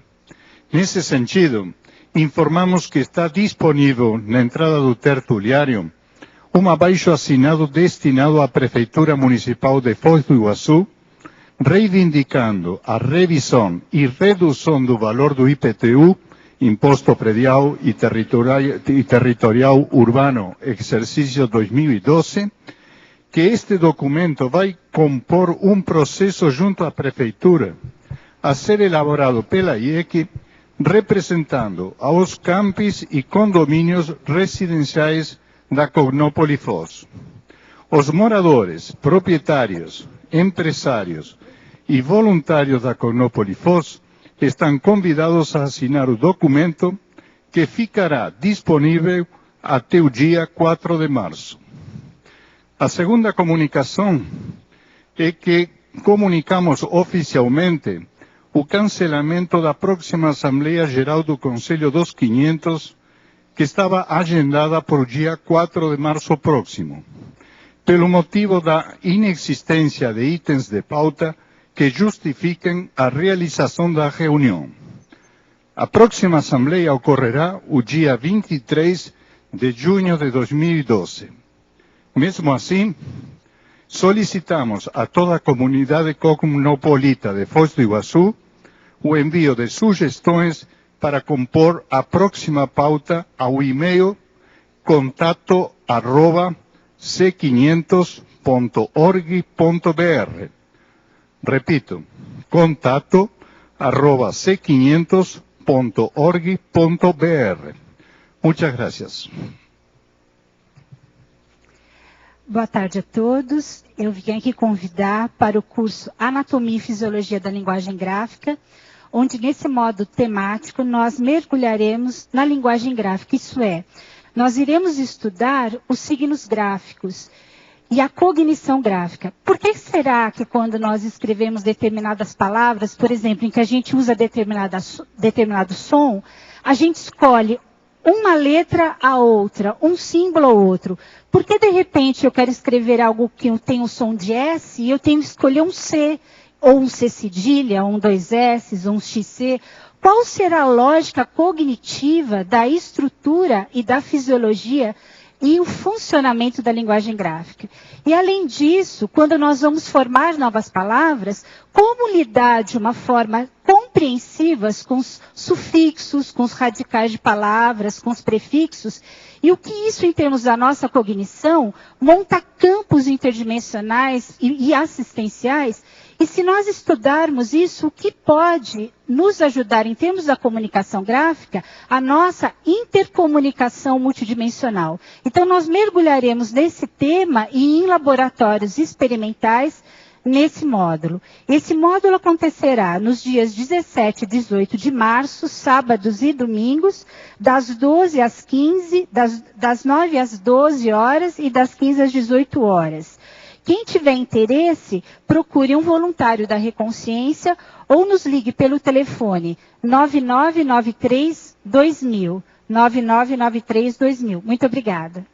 Nesse sentido, informamos que está disponível na entrada do tertuliário um abaixo-assinado destinado à Prefeitura Municipal de Foz do Iguaçu, reivindicando a revisão e redução do valor do IPTU, Imposto Predial e Territorial Urbano, exercício 2012, que este documento vai compor um processo junto à Prefeitura a ser elaborado pela IEC, representando aos campos e condomínios residenciais da Cognópolis Foz. Os moradores, proprietários, empresários e voluntários da Cognópolis Foz estão convidados a assinar o documento, que ficará disponível até o dia 4 de março. A segunda comunicação é que comunicamos oficialmente o cancelamento da próxima Assembleia Geral do Conselho dos 500, que estava agendada para o dia 4 de março próximo, pelo motivo da inexistência de itens de pauta que justifiquem a realização da reunião. A próxima Assembleia ocorrerá o dia 23 de junho de 2012. Mesmo assim, solicitamos a toda a comunidade cosmopolita de Foz do Iguaçu o envio de sugestões para compor a próxima pauta ao e-mail contato@c500.org.br. Repito, contato@c500.org.br. Muchas gracias. Boa tarde a todos. Eu vim aqui convidar para o curso Anatomia e Fisiologia da Linguagem Gráfica, onde nesse modo temático nós mergulharemos na linguagem gráfica, isso é, nós iremos estudar os signos gráficos e a cognição gráfica. Por que será que quando nós escrevemos determinadas palavras, por exemplo, em que a gente usa determinado som, a gente escolhe uma letra a outra, um símbolo a outro? Porque de repente eu quero escrever algo que tem o som de S e eu tenho que escolher um C, ou um C cedilha, um 2 S, um XC. Qual será a lógica cognitiva da estrutura e da fisiologia e o funcionamento da linguagem gráfica? E além disso, quando nós vamos formar novas palavras, como lidar de uma forma compreensiva com os sufixos, com os radicais de palavras, com os prefixos, e o que isso, em termos da nossa cognição, monta campos interdimensionais e assistenciais. E se nós estudarmos isso, o que pode nos ajudar em termos da comunicação gráfica, a nossa intercomunicação multidimensional. Então nós mergulharemos nesse tema e em laboratórios experimentais nesse módulo. Esse módulo acontecerá nos dias 17 e 18 de março, sábados e domingos, das 12 às 15, das 9 às 12 horas e das 15 às 18 horas. Quem tiver interesse, procure um voluntário da Reconsciência ou nos ligue pelo telefone 9993-2000. 9993-2000. Muito obrigada.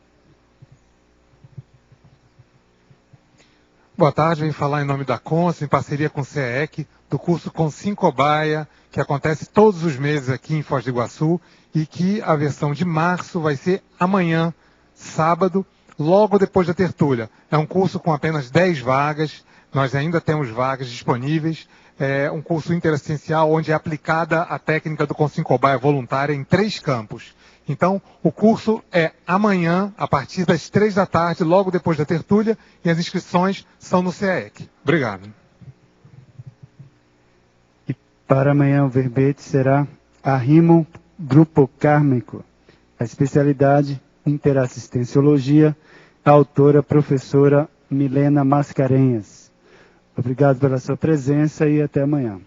Boa tarde, vim falar em nome da CONS, em parceria com o CEEC, do curso Consim Cobaia, que acontece todos os meses aqui em Foz do Iguaçu, e que a versão de março vai ser amanhã, sábado, logo depois da tertúlia. É um curso com apenas 10 vagas, nós ainda temos vagas disponíveis. É um curso interassistencial onde é aplicada a técnica do Consim Cobaia voluntária em 3 campos. Então, o curso é amanhã, a partir das 3 da tarde, logo depois da tertúlia, e as inscrições são no CEEC. Obrigado. E para amanhã o verbete será Arrimo Grupo Kármico, a especialidade Interassistenciologia, a autora professora Milena Mascarenhas. Obrigado pela sua presença e até amanhã.